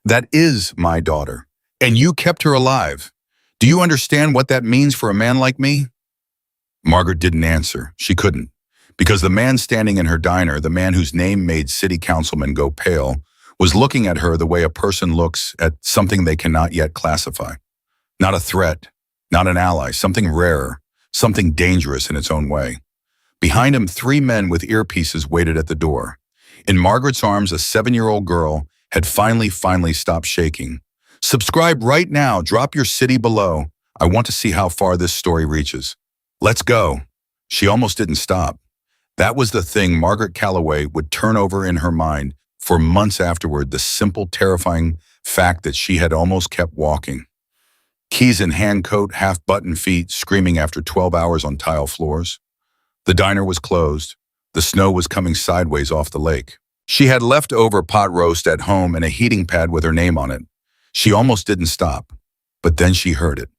That is my daughter. And you kept her alive. Do you understand what that means for a man like me? Margaret didn't answer. She couldn't. Because the man standing in her diner, the man whose name made city councilmen go pale, was looking at her the way a person looks at something they cannot yet classify. Not a threat, not an ally, something rarer, something dangerous in its own way. Behind him, 3 men with earpieces waited at the door. In Margaret's arms, a 7-year-old girl had finally stopped shaking. Subscribe right now, drop your city below. I want to see how far this story reaches. Let's go. She almost didn't stop. That was the thing Margaret Calloway would turn over in her mind for months afterward, the simple, terrifying fact that she had almost kept walking. Keys in hand coat, half-buttoned feet, screaming after 12 hours on tile floors. The diner was closed. The snow was coming sideways off the lake. She had leftover pot roast at home and a heating pad with her name on it. She almost didn't stop, but then she heard it.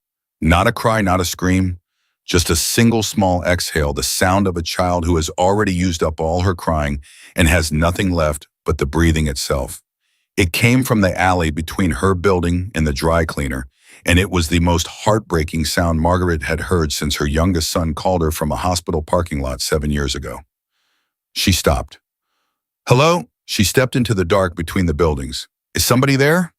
Not a cry, not a scream, just a single small exhale, the sound of a child who has already used up all her crying and has nothing left but the breathing itself. It came from the alley between her building and the dry cleaner, and it was the most heartbreaking sound Margaret had heard since her youngest son called her from a hospital parking lot 7 years ago. She stopped. Hello? She stepped into the dark between the buildings. Is somebody there?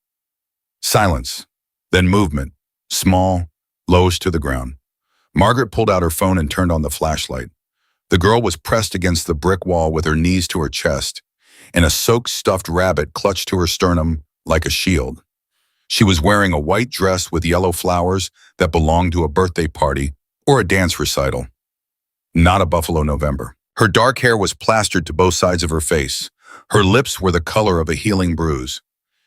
Silence. Then movement. Small, lowest to the ground. Margaret pulled out her phone and turned on the flashlight. The girl was pressed against the brick wall with her knees to her chest, and a soaked stuffed rabbit clutched to her sternum like a shield. She was wearing a white dress with yellow flowers that belonged to a birthday party or a dance recital. Not a Buffalo November. Her dark hair was plastered to both sides of her face. Her lips were the color of a healing bruise.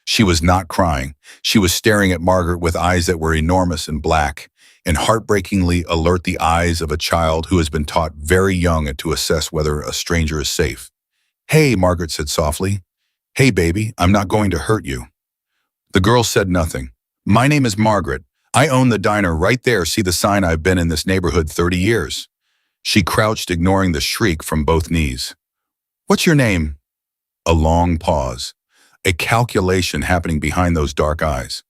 She was not crying. She was staring at Margaret with eyes that were enormous and black, and heartbreakingly alert, the eyes of a child who has been taught very young to assess whether a stranger is safe. Hey, Margaret said softly. Hey, baby, I'm not going to hurt you. The girl said nothing. My name is Margaret. I own the diner right there. See the sign? I've been in this neighborhood 30 years. She crouched, ignoring the shriek from both knees. What's your name? A long pause. A calculation happening behind those dark eyes.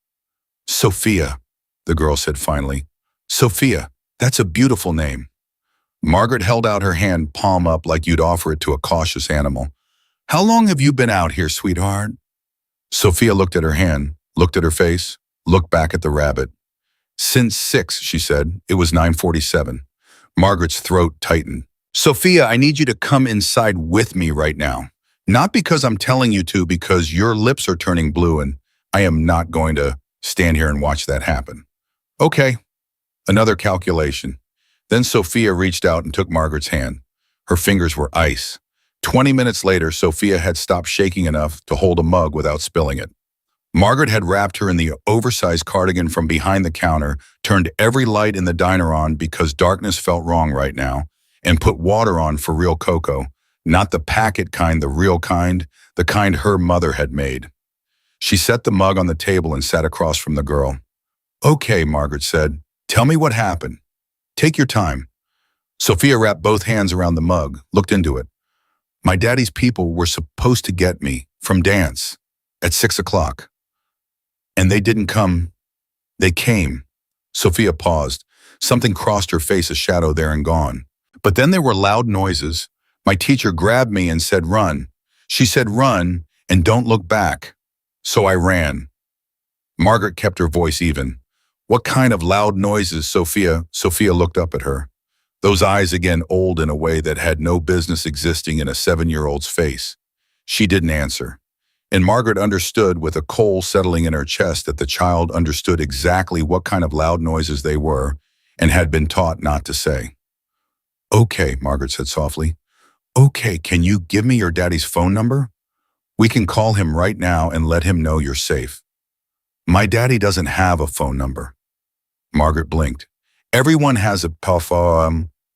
Sophia, the girl said finally. Sophia, that's a beautiful name. Margaret held out her hand, palm up, like you'd offer it to a cautious animal. How long have you been out here, sweetheart? Sophia looked at her hand, looked at her face, looked back at the rabbit. Since 6, she said. It was 9:47. Margaret's throat tightened. Sophia, I need you to come inside with me right now. Not because I'm telling you to, because your lips are turning blue and I am not going to stand here and watch that happen. Okay. Another calculation. Then Sophia reached out and took Margaret's hand. Her fingers were ice. 20 minutes later, Sophia had stopped shaking enough to hold a mug without spilling it. Margaret had wrapped her in the oversized cardigan from behind the counter, turned every light in the diner on because darkness felt wrong right now, and put water on for real cocoa, not the packet kind, the real kind, the kind her mother had made. She set the mug on the table and sat across from the girl. Okay, Margaret said. Tell me what happened. Take your time. Sophia wrapped both hands around the mug, looked into it. My daddy's people were supposed to get me from dance at 6 o'clock. And they didn't come. They came. Sophia paused. Something crossed her face, a shadow there and gone. But then there were loud noises. My teacher grabbed me and said, run. She said, run and don't look back. So I ran. Margaret kept her voice even. What kind of loud noises, Sophia? Sophia looked up at her. Those eyes again, old in a way that had no business existing in a 7-year-old's face. She didn't answer. And Margaret understood, with a coal settling in her chest, that the child understood exactly what kind of loud noises they were and had been taught not to say. Okay, Margaret said softly. Okay, can you give me your daddy's phone number? We can call him right now and let him know you're safe. My daddy doesn't have a phone number. Margaret blinked. Everyone has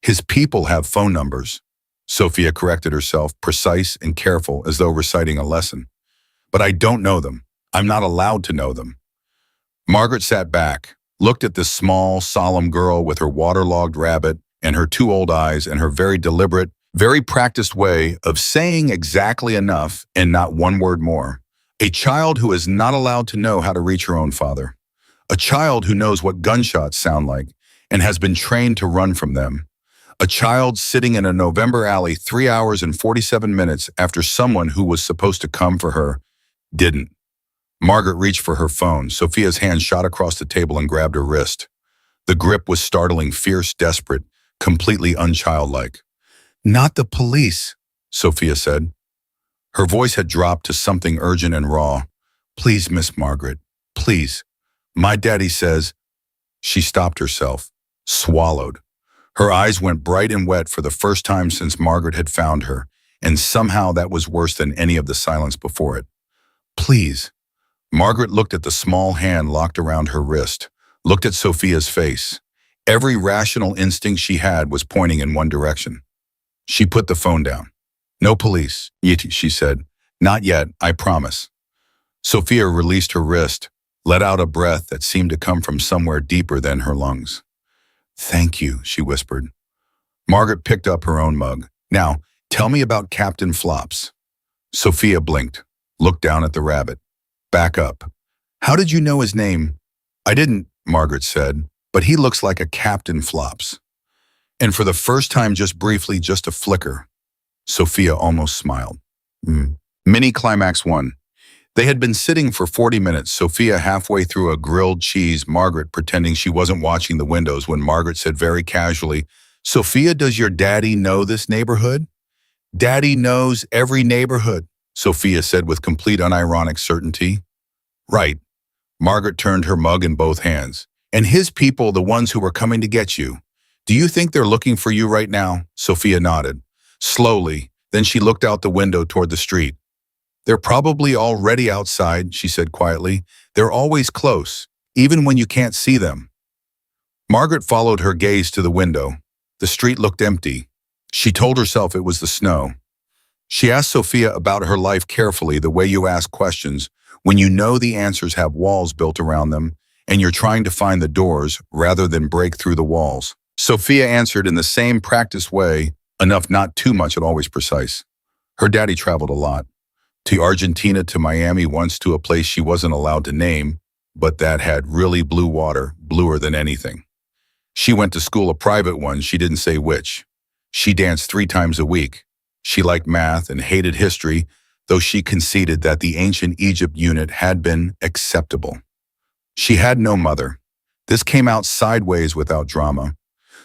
his people have phone numbers. Sophia corrected herself, precise and careful, as though reciting a lesson. But I don't know them. I'm not allowed to know them. Margaret sat back, looked at this small, solemn girl with her waterlogged rabbit and her 2 old eyes and her very deliberate, very practiced way of saying exactly enough and not one word more. A child who is not allowed to know how to reach her own father. A child who knows what gunshots sound like and has been trained to run from them. A child sitting in a November alley 3 hours and 47 minutes after someone who was supposed to come for her didn't. Margaret reached for her phone. Sophia's hand shot across the table and grabbed her wrist. The grip was startling, fierce, desperate, completely unchildlike. "Not the police," Sophia said. Her voice had dropped to something urgent and raw. "Please, Miss Margaret, please. My daddy says—" She stopped herself, swallowed. Her eyes went bright and wet for the first time since Margaret had found her, and somehow that was worse than any of the silence before it. "Please." Margaret looked at the small hand locked around her wrist, looked at Sophia's face. Every rational instinct she had was pointing in one direction. She put the phone down. "No police," she said. "Not yet, I promise." Sophia released her wrist, let out a breath that seemed to come from somewhere deeper than her lungs. "Thank you," she whispered. Margaret picked up her own mug. "Now, tell me about Captain Flops." Sophia blinked, looked down at the rabbit. "Back up. How did you know his name?" "I didn't," Margaret said, "but he looks like a Captain Flops." And for the first time, just briefly, just a flicker, Sophia almost smiled. Mini Climax 1. They had been sitting for 40 minutes, Sophia halfway through a grilled cheese, Margaret pretending she wasn't watching the windows, when Margaret said very casually, "Sophia, does your daddy know this neighborhood?" "Daddy knows every neighborhood," Sophia said with complete unironic certainty. "Right." Margaret turned her mug in both hands. "And his people, the ones who were coming to get you. Do you think they're looking for you right now?" Sophia nodded. Slowly, then she looked out the window toward the street. "They're probably already outside," she said quietly. "They're always close, even when you can't see them." Margaret followed her gaze to the window. The street looked empty. She told herself it was the snow. She asked Sophia about her life carefully, the way you ask questions, when you know the answers have walls built around them, and you're trying to find the doors rather than break through the walls. Sophia answered in the same practiced way, enough not too much and always precise. Her daddy traveled a lot. To Argentina, to Miami, once to a place she wasn't allowed to name, but that had really blue water, bluer than anything. She went to school, a private one, she didn't say which. She danced 3 times a week. She liked math and hated history, though she conceded that the ancient Egypt unit had been acceptable. She had no mother. This came out sideways without drama.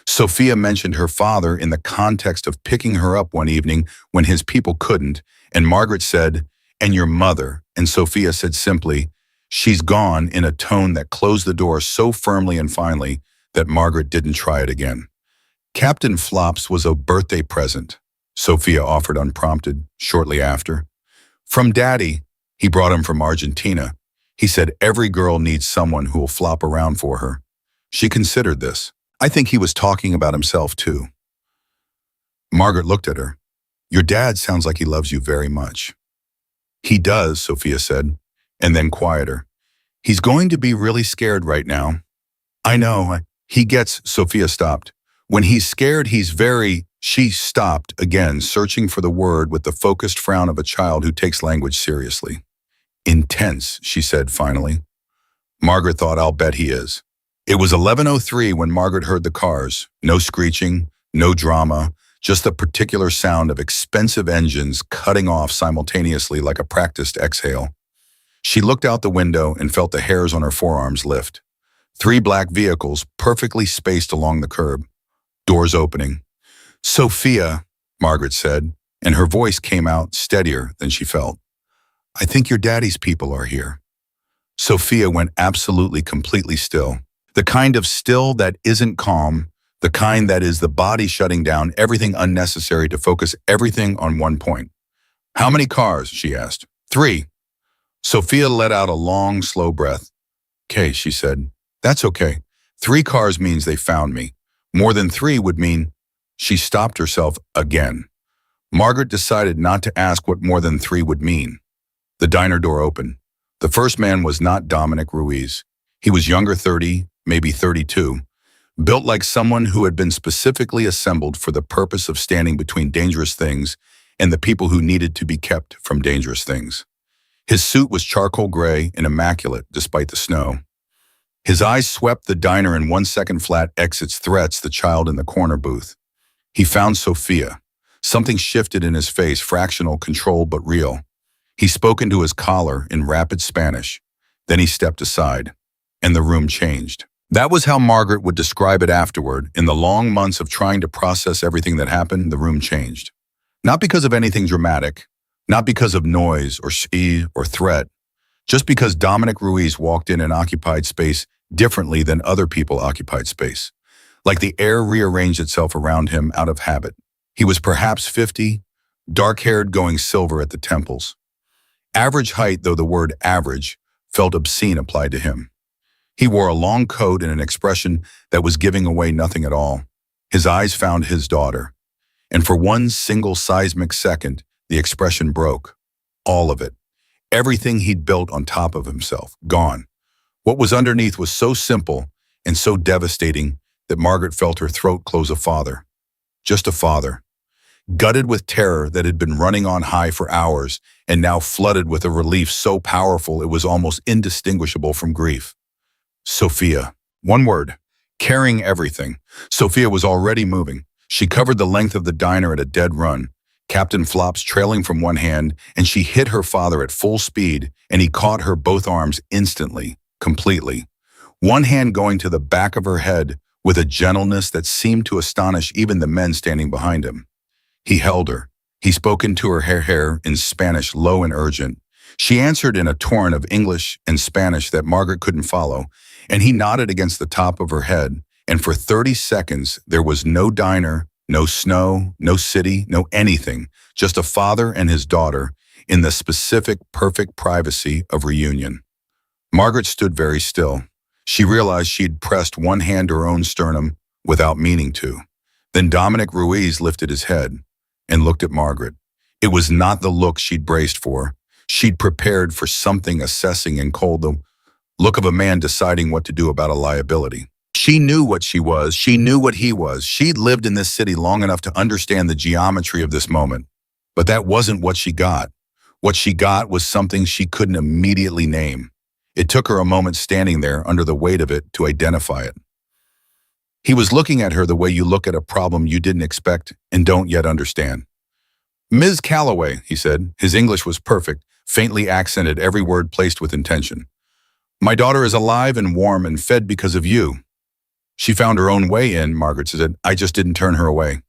Sophia mentioned her father in the context of picking her up one evening when his people couldn't, and Margaret said, "And your mother?" And Sophia said simply, "She's gone," in a tone that closed the door so firmly and finally that Margaret didn't try it again. "Captain Flops was a birthday present," Sophia offered unprompted, shortly after. "From Daddy. He brought him from Argentina. He said every girl needs someone who will flop around for her." She considered this. "I think he was talking about himself too." Margaret looked at her. "Your dad sounds like he loves you very much." "He does," Sophia said, and then quieter. "He's going to be really scared right now." "I know. He gets—" Sophia stopped. "When he's scared, he's very—" She stopped again, searching for the word with the focused frown of a child who takes language seriously. "Intense," she said finally. Margaret thought, "I'll bet he is." It was 11:03 when Margaret heard the cars. No screeching, no drama, just the particular sound of expensive engines cutting off simultaneously like a practiced exhale. She looked out the window and felt the hairs on her forearms lift. 3 black vehicles perfectly spaced along the curb. Doors opening. "Sophia," Margaret said, and her voice came out steadier than she felt. "I think your daddy's people are here." Sophia went absolutely, completely still. The kind of still that isn't calm, the kind that is the body shutting down everything unnecessary to focus everything on one point. "How many cars?" she asked. 3. Sophia let out a long, slow breath. "Okay," she said. "That's okay. 3 cars means they found me. More than 3 would mean—" She stopped herself again. Margaret decided not to ask what more than 3 would mean. The diner door opened. The first man was not Dominic Ruiz. He was younger, 30, maybe 32, built like someone who had been specifically assembled for the purpose of standing between dangerous things and the people who needed to be kept from dangerous things. His suit was charcoal gray and immaculate despite the snow. His eyes swept the diner in 1 second flat exits threats the child in the corner booth. He found Sophia. Something shifted in his face, fractional, controlled but real. He spoke into his collar in rapid Spanish. Then he stepped aside, and the room changed. That was how Margaret would describe it afterward. In the long months of trying to process everything that happened, the room changed. Not because of anything dramatic, not because of noise or speed or threat, just because Dominic Ruiz walked in and occupied space differently than other people occupied space. Like the air rearranged itself around him out of habit. He was perhaps 50, dark-haired, going silver at the temples. Average height, though the word average felt obscene applied to him. He wore a long coat and an expression that was giving away nothing at all. His eyes found his daughter. And for one single seismic second, the expression broke. All of it. Everything he'd built on top of himself, gone. What was underneath was so simple and so devastating that Margaret felt her throat close. A father. Just a father. Gutted with terror that had been running on high for hours and now flooded with a relief so powerful it was almost indistinguishable from grief. Sophia. One word. Carrying everything. Sophia was already moving. She covered the length of the diner at a dead run, Captain Flops trailing from one hand, and she hit her father at full speed, and he caught her both arms instantly, completely. One hand going to the back of her head with a gentleness that seemed to astonish even the men standing behind him. He held her. He spoke into her hair in Spanish, low and urgent. She answered in a torrent of English and Spanish that Margaret couldn't follow, and he nodded against the top of her head, and for 30 seconds there was no diner, no snow, no city, no anything, just a father and his daughter in the specific, perfect privacy of reunion. Margaret stood very still. She realized she'd pressed one hand to her own sternum without meaning to. Then Dominic Ruiz lifted his head and looked at Margaret. It was not the look she'd braced for. She'd prepared for something assessing and cold, the look of a man deciding what to do about a liability. She knew what she was. She knew what he was. She'd lived in this city long enough to understand the geometry of this moment. But that wasn't what she got. What she got was something she couldn't immediately name. It took her a moment standing there under the weight of it to identify it. He was looking at her the way you look at a problem you didn't expect and don't yet understand. "Ms. Calloway," he said. His English was perfect, faintly accented, every word placed with intention. "My daughter is alive and warm and fed because of you." "She found her own way in," Margaret said. "I just didn't turn her away."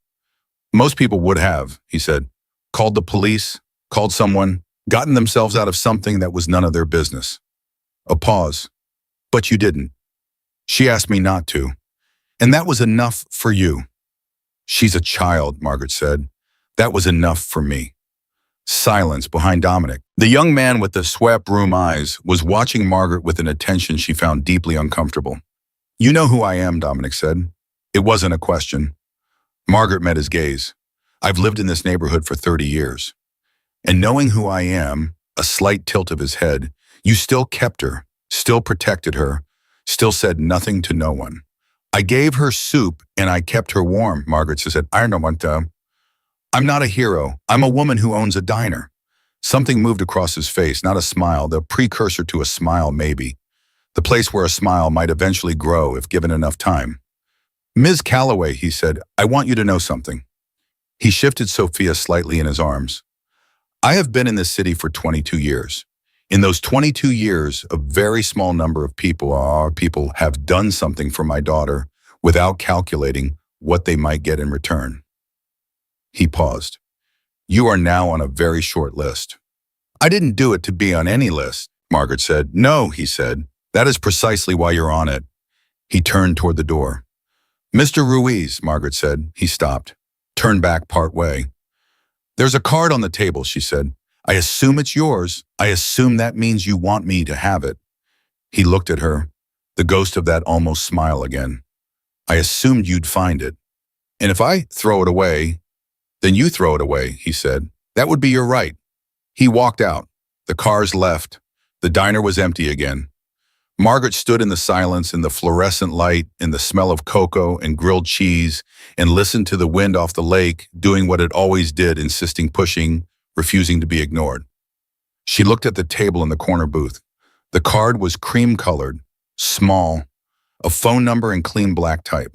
"Most people would have," he said. "Called the police, called someone, gotten themselves out of something that was none of their business." A pause. "But you didn't." "She asked me not to. And that was enough for you." "She's a child," Margaret said. "That was enough for me." Silence behind Dominic. The young man with the swept-room eyes was watching Margaret with an attention she found deeply uncomfortable. "You know who I am," Dominic said. It wasn't a question. Margaret met his gaze. "I've lived in this neighborhood for 30 years. And knowing who I am," a slight tilt of his head, "you still kept her, still protected her, still said nothing to no one." "I gave her soup and I kept her warm," Margaret said. "I don't want to. I'm not a hero. I'm a woman who owns a diner." Something moved across his face, not a smile, the precursor to a smile maybe. The place where a smile might eventually grow if given enough time. "Ms. Calloway," he said, "I want you to know something." He shifted Sophia slightly in his arms. "I have been in this city for 22 years. In those 22 years, a very small number of people, our people, have done something for my daughter without calculating what they might get in return." He paused. "You are now on a very short list." "I didn't do it to be on any list," Margaret said. "No," he said. "That is precisely why you're on it." He turned toward the door. "Mr. Ruiz," Margaret said. He stopped, turned back part way. "There's a card on the table," she said. "I assume it's yours. I assume that means you want me to have it." He looked at her, the ghost of that almost smile again. "I assumed you'd find it. And if I throw it away, then you throw it away," he said. "That would be your right." He walked out. The cars left. The diner was empty again. Margaret stood in the silence, in the fluorescent light, in the smell of cocoa and grilled cheese, and listened to the wind off the lake, doing what it always did, insisting, pushing, refusing to be ignored. She looked at the table in the corner booth. The card was cream-colored, small, a phone number in clean black type.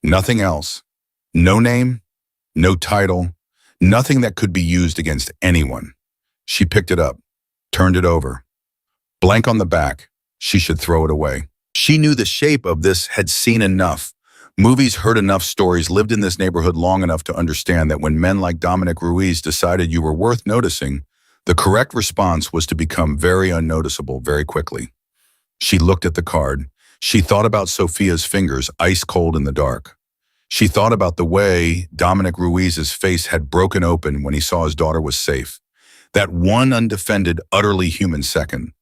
Nothing else. No name, no title, nothing that could be used against anyone. She picked it up, turned it over. Blank on the back. She should throw it away. She knew the shape of this, had seen enough. Movies, heard enough stories, lived in this neighborhood long enough to understand that when men like Dominic Ruiz decided you were worth noticing, the correct response was to become very unnoticeable very quickly. She looked at the card. She thought about Sophia's fingers, ice cold in the dark. She thought about the way Dominic Ruiz's face had broken open when he saw his daughter was safe. That one undefended, utterly human second.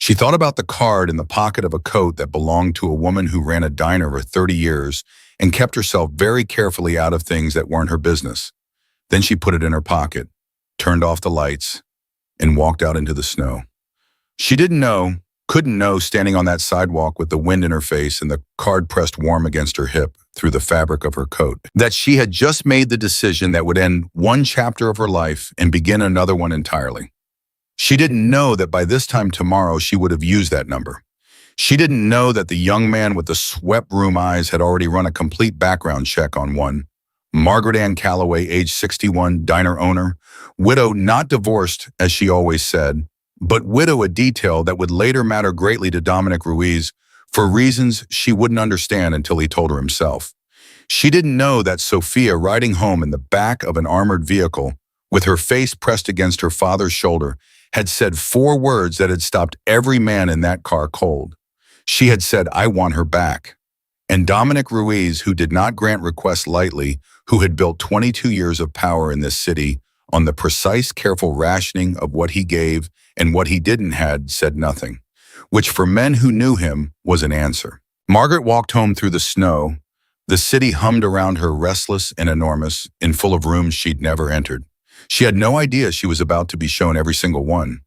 She thought about the card in the pocket of a coat that belonged to a woman who ran a diner for 30 years and kept herself very carefully out of things that weren't her business. Then she put it in her pocket, turned off the lights, and walked out into the snow. She couldn't know, standing on that sidewalk with the wind in her face and the card pressed warm against her hip through the fabric of her coat, that she had just made the decision that would end one chapter of her life and begin another one entirely. She didn't know that by this time tomorrow she would have used that number. She didn't know that the young man with the swept room eyes had already run a complete background check on one. Margaret Calloway, age 61, diner owner, widow, not divorced, as she always said, but widow, a detail that would later matter greatly to Dominic Ruiz for reasons she wouldn't understand until he told her himself. She didn't know that Sophia, riding home in the back of an armored vehicle, with her face pressed against her father's shoulder, had said 4 words that had stopped every man in that car cold. She had said, "I want her back." And Dominic Ruiz, who did not grant requests lightly, who had built 22 years of power in this city on the precise, careful rationing of what he gave and what he didn't had, said nothing, which for men who knew him was an answer. Margaret walked home through the snow. The city hummed around her, restless and enormous, and full of rooms she'd never entered. She had no idea she was about to be shown every single one.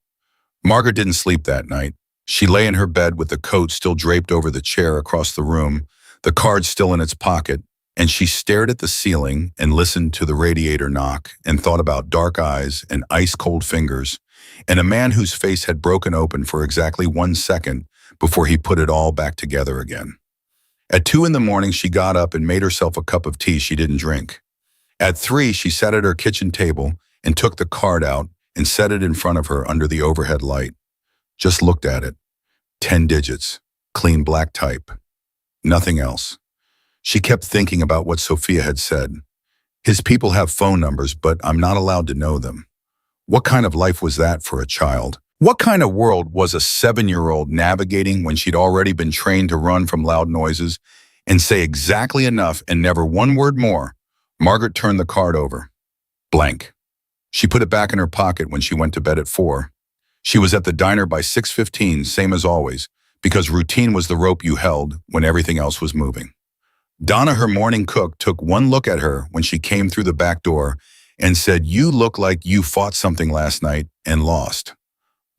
Margaret didn't sleep that night. She lay in her bed with the coat still draped over the chair across the room, the card still in its pocket, and she stared at the ceiling and listened to the radiator knock and thought about dark eyes and ice-cold fingers and a man whose face had broken open for exactly 1 second before he put it all back together again. At 2 in the morning, she got up and made herself a cup of tea she didn't drink. At 3, she sat at her kitchen table and took the card out and set it in front of her under the overhead light. Just looked at it. 10 digits, clean black type. Nothing else. She kept thinking about what Sophia had said. His people have phone numbers, but I'm not allowed to know them. What kind of life was that for a child? What kind of world was a 7-year-old navigating when she'd already been trained to run from loud noises and say exactly enough and never one word more? Margaret turned the card over. Blank. She put it back in her pocket when she went to bed at 4. She was at the diner by 6:15, same as always, because routine was the rope you held when everything else was moving. Donna, her morning cook, took one look at her when she came through the back door and said, "You look like you fought something last night and lost."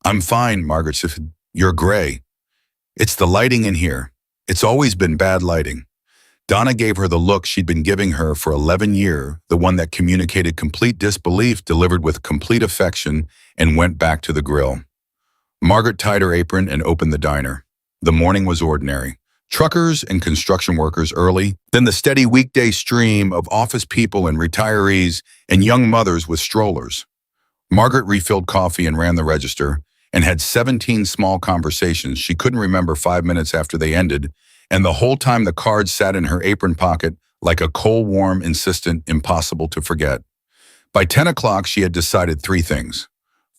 "I'm fine," Margaret said. "You're gray." "It's the lighting in here. It's always been bad lighting." Donna gave her the look she'd been giving her for 11 years, the one that communicated complete disbelief delivered with complete affection, and went back to the grill. Margaret tied her apron and opened the diner. The morning was ordinary. Truckers and construction workers early, then the steady weekday stream of office people and retirees and young mothers with strollers. Margaret refilled coffee and ran the register and had 17 small conversations she couldn't remember 5 minutes after they ended, and the whole time the card sat in her apron pocket like a cold, warm, insistent, impossible to forget. By 10 o'clock, she had decided 3 things.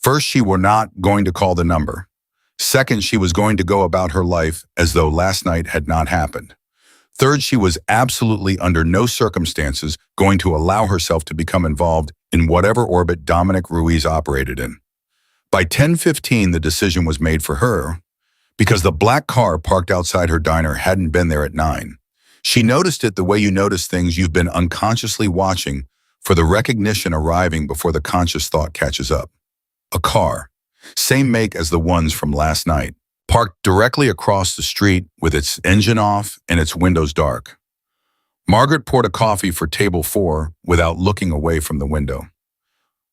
First, she were not going to call the number. Second, she was going to go about her life as though last night had not happened. Third, she was absolutely under no circumstances going to allow herself to become involved in whatever orbit Dominic Ruiz operated in. By 10:15, the decision was made for her, because the black car parked outside her diner hadn't been there at 9. She noticed it the way you notice things you've been unconsciously watching for the recognition arriving before the conscious thought catches up. A car, same make as the ones from last night, parked directly across the street with its engine off and its windows dark. Margaret poured a coffee for table 4 without looking away from the window.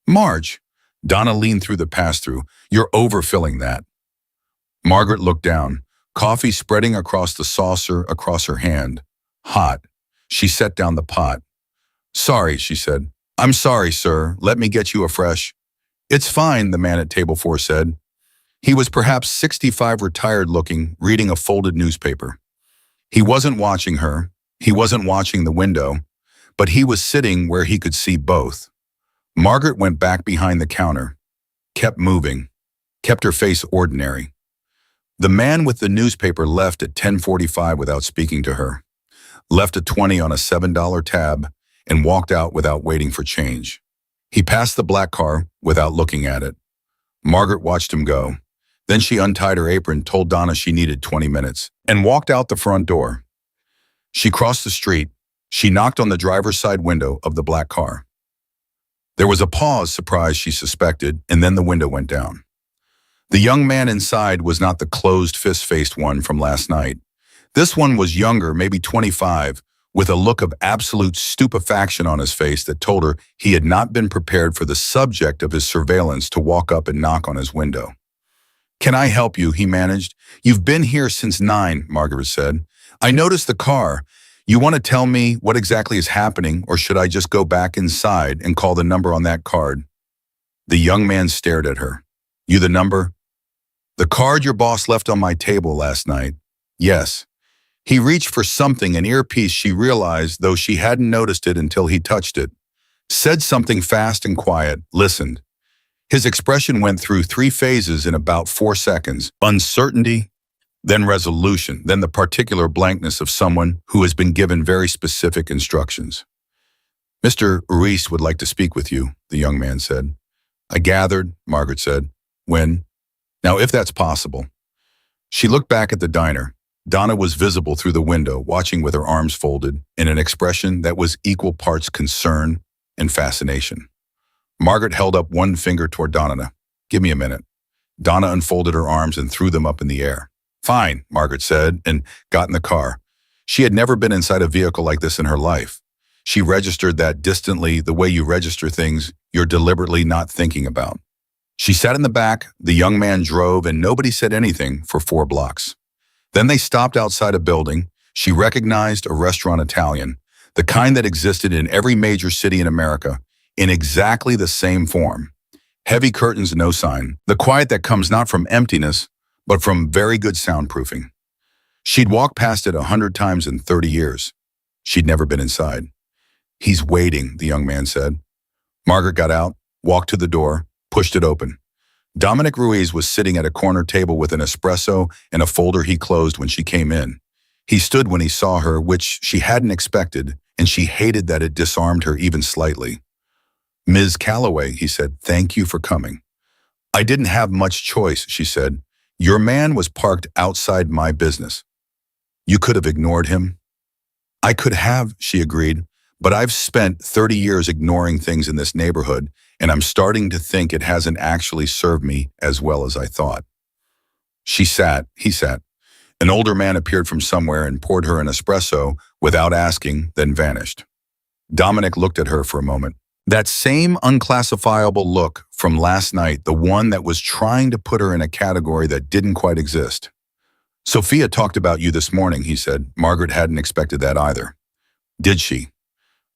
"Marge, Donna leaned through the pass-through. You're overfilling that. Margaret looked down, coffee spreading across the saucer across her hand. Hot. She set down the pot. Sorry, she said. I'm sorry, sir. Let me get you a fresh. It's fine, the man at table 4 said. He was perhaps 65, retired looking, reading a folded newspaper. He wasn't watching her. He wasn't watching the window, but he was sitting where he could see both. Margaret went back behind the counter, kept moving, kept her face ordinary. The man with the newspaper left at 10:45 without speaking to her, left a 20 on a $7 tab, and walked out without waiting for change. He passed the black car without looking at it. Margaret watched him go. Then she untied her apron, told Donna she needed 20 minutes, and walked out the front door. She crossed the street. She knocked on the driver's side window of the black car. There was a pause, surprise she suspected, and then the window went down. The young man inside was not the closed fist-faced one from last night. This one was younger, maybe 25, with a look of absolute stupefaction on his face that told her he had not been prepared for the subject of his surveillance to walk up and knock on his window. Can I help you? He managed. You've been here since 9, Margaret said. I noticed the car. You want to tell me what exactly is happening, or should I just go back inside and call the number on that card? The young man stared at her. You the number? The card your boss left on my table last night. Yes. He reached for something, an earpiece she realized, though she hadn't noticed it until he touched it. Said something fast and quiet, listened. His expression went through 3 phases in about 4 seconds. Uncertainty, then resolution, then the particular blankness of someone who has been given very specific instructions. Mr. Ruiz would like to speak with you, the young man said. I gathered, Margaret said. When? Now, if that's possible. She looked back at the diner. Donna was visible through the window, watching with her arms folded, in an expression that was equal parts concern and fascination. Margaret held up one finger toward Donna. Give me a minute. Donna unfolded her arms and threw them up in the air. Fine, Margaret said, and got in the car. She had never been inside a vehicle like this in her life. She registered that distantly, the way you register things you're deliberately not thinking about. She sat in the back, the young man drove, and nobody said anything for 4 blocks. Then they stopped outside a building. She recognized a restaurant Italian, the kind that existed in every major city in America, in exactly the same form. Heavy curtains, no sign. The quiet that comes not from emptiness, but from very good soundproofing. She'd walked past it 100 times in 30 years. She'd never been inside. He's waiting, the young man said. Margaret got out, walked to the door, pushed it open. Dominic Ruiz was sitting at a corner table with an espresso and a folder he closed when she came in. He stood when he saw her, which she hadn't expected, and she hated that it disarmed her even slightly. Ms. Calloway, he said, thank you for coming. I didn't have much choice, she said. Your man was parked outside my business. You could have ignored him. I could have, she agreed, but I've spent 30 years ignoring things in this neighborhood, and I'm starting to think it hasn't actually served me as well as I thought. He sat. An older man appeared from somewhere and poured her an espresso without asking, then vanished. Dominic looked at her for a moment. That same unclassifiable look from last night, the one that was trying to put her in a category that didn't quite exist. Sophia talked about you this morning, he said. Margaret hadn't expected that either. Did she?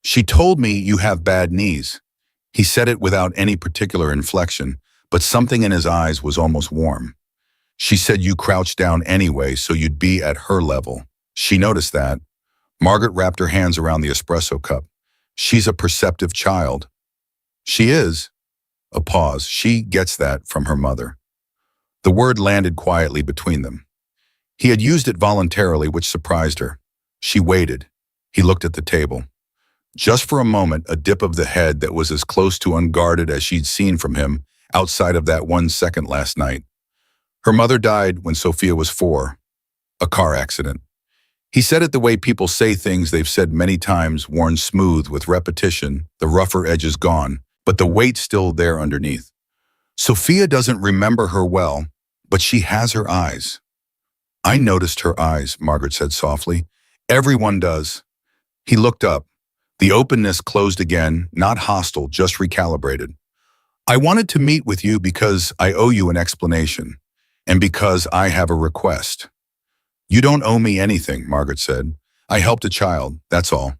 She told me you have bad knees. He said it without any particular inflection, but something in his eyes was almost warm. She said you crouched down anyway, so you'd be at her level. She noticed that. Margaret wrapped her hands around the espresso cup. She's a perceptive child. She is. A pause. She gets that from her mother. The word landed quietly between them. He had used it voluntarily, which surprised her. She waited. He looked at the table. Just for a moment, a dip of the head that was as close to unguarded as she'd seen from him outside of that 1 second last night. Her mother died when Sophia was 4. A car accident. He said it the way people say things they've said many times, worn smooth with repetition, the rougher edges gone, but the weight still there underneath. Sophia doesn't remember her well, but she has her eyes. I noticed her eyes, Margaret said softly. Everyone does. He looked up. The openness closed again, not hostile, just recalibrated. I wanted to meet with you because I owe you an explanation, and because I have a request. You don't owe me anything, Margaret said. I helped a child, that's all.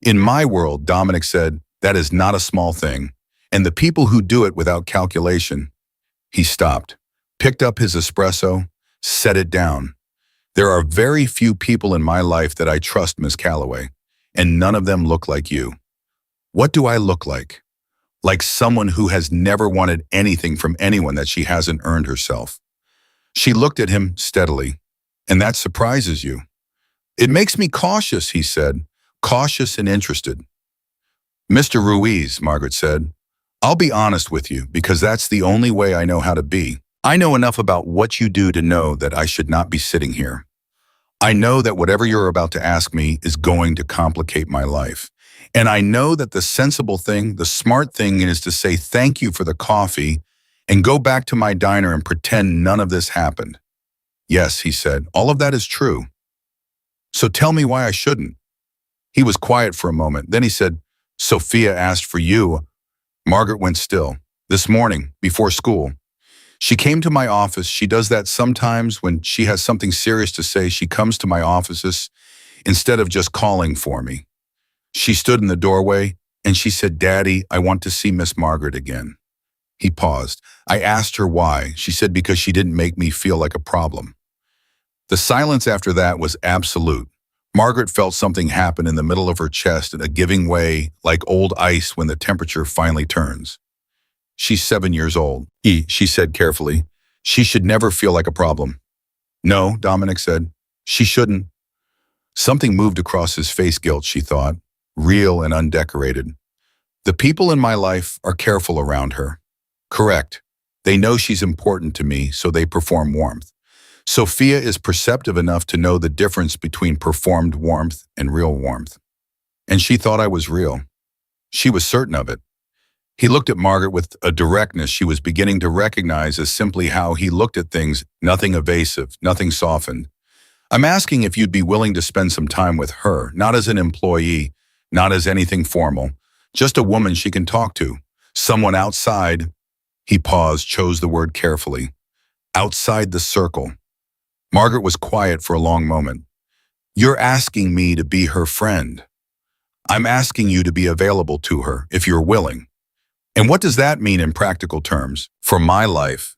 In my world, Dominic said, that is not a small thing, and the people who do it without calculation. He stopped, picked up his espresso, set it down. There are very few people in my life that I trust, Miss Calloway, and none of them look like you. What do I look like? Like someone who has never wanted anything from anyone that she hasn't earned herself. She looked at him steadily. And that surprises you. It makes me cautious, he said, cautious and interested. Mr. Ruiz, Margaret said, I'll be honest with you because that's the only way I know how to be. I know enough about what you do to know that I should not be sitting here. I know that whatever you're about to ask me is going to complicate my life. And I know that the sensible thing, the smart thing is to say thank you for the coffee and go back to my diner and pretend none of this happened. Yes, he said, all of that is true. So tell me why I shouldn't. He was quiet for a moment. Then he said, Sophia asked for you. Margaret went still. This morning, before school. She came to my office. She does that sometimes when she has something serious to say. She comes to my offices instead of just calling for me. She stood in the doorway and she said, Daddy, I want to see Miss Margaret again. He paused. I asked her why. She said because she didn't make me feel like a problem. The silence after that was absolute. Margaret felt something happen in the middle of her chest and a giving way like old ice when the temperature finally turns. She's 7 years old. She said carefully. She should never feel like a problem. No, Dominic said. She shouldn't. Something moved across his face, guilt, she thought, real and undecorated. The people in my life are careful around her. Correct. They know she's important to me, so they perform warmth. Sophia is perceptive enough to know the difference between performed warmth and real warmth. And she thought I was real. She was certain of it. He looked at Margaret with a directness she was beginning to recognize as simply how he looked at things, nothing evasive, nothing softened. I'm asking if you'd be willing to spend some time with her, not as an employee, not as anything formal, just a woman she can talk to, someone outside. He paused, chose the word carefully. Outside the circle. Margaret was quiet for a long moment. You're asking me to be her friend. I'm asking you to be available to her, if you're willing. And what does that mean in practical terms? For my life,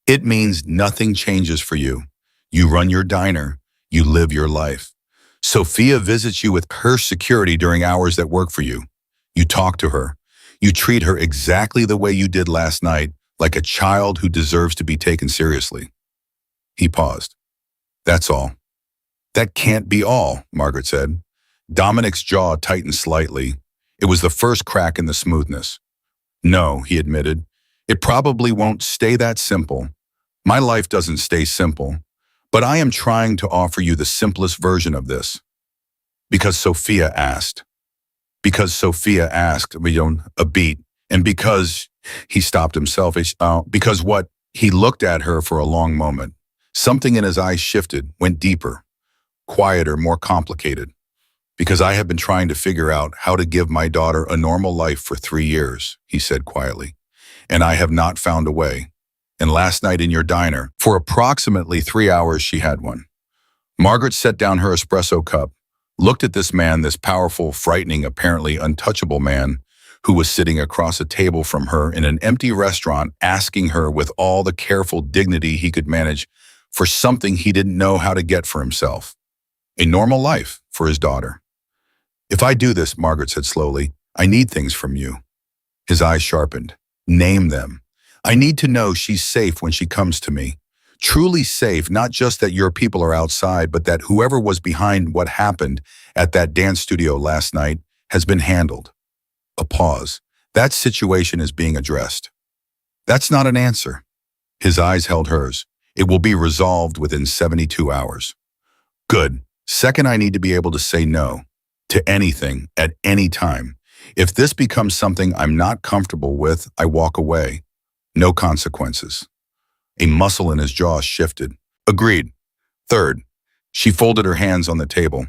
it means nothing changes for you. You run your diner. You live your life. Sophia visits you with her security during hours that work for you. You talk to her. You treat her exactly the way you did last night, like a child who deserves to be taken seriously. He paused. That's all. That can't be all, Margaret said. Dominic's jaw tightened slightly. It was the first crack in the smoothness. No, he admitted. It probably won't stay that simple. My life doesn't stay simple. But I am trying to offer you the simplest version of this. Because Sophia asked. Because Sophia asked, a beat. And because he stopped himself, because what? He looked at her for a long moment. Something in his eyes shifted, went deeper, quieter, more complicated. Because I have been trying to figure out how to give my daughter a normal life for 3 years, he said quietly. And I have not found a way. And last night in your diner, for approximately 3 hours, she had one. Margaret set down her espresso cup, looked at this man, this powerful, frightening, apparently untouchable man, who was sitting across a table from her in an empty restaurant, asking her with all the careful dignity he could manage for something he didn't know how to get for himself. A normal life for his daughter. If I do this, Margaret said slowly, I need things from you. His eyes sharpened. Name them. I need to know she's safe when she comes to me. Truly safe, not just that your people are outside, but that whoever was behind what happened at that dance studio last night has been handled. A pause. That situation is being addressed. That's not an answer. His eyes held hers. It will be resolved within 72 hours. Good. Second, I need to be able to say no to anything at any time. If this becomes something I'm not comfortable with, I walk away. No consequences. A muscle in his jaw shifted. Agreed. Third, she folded her hands on the table.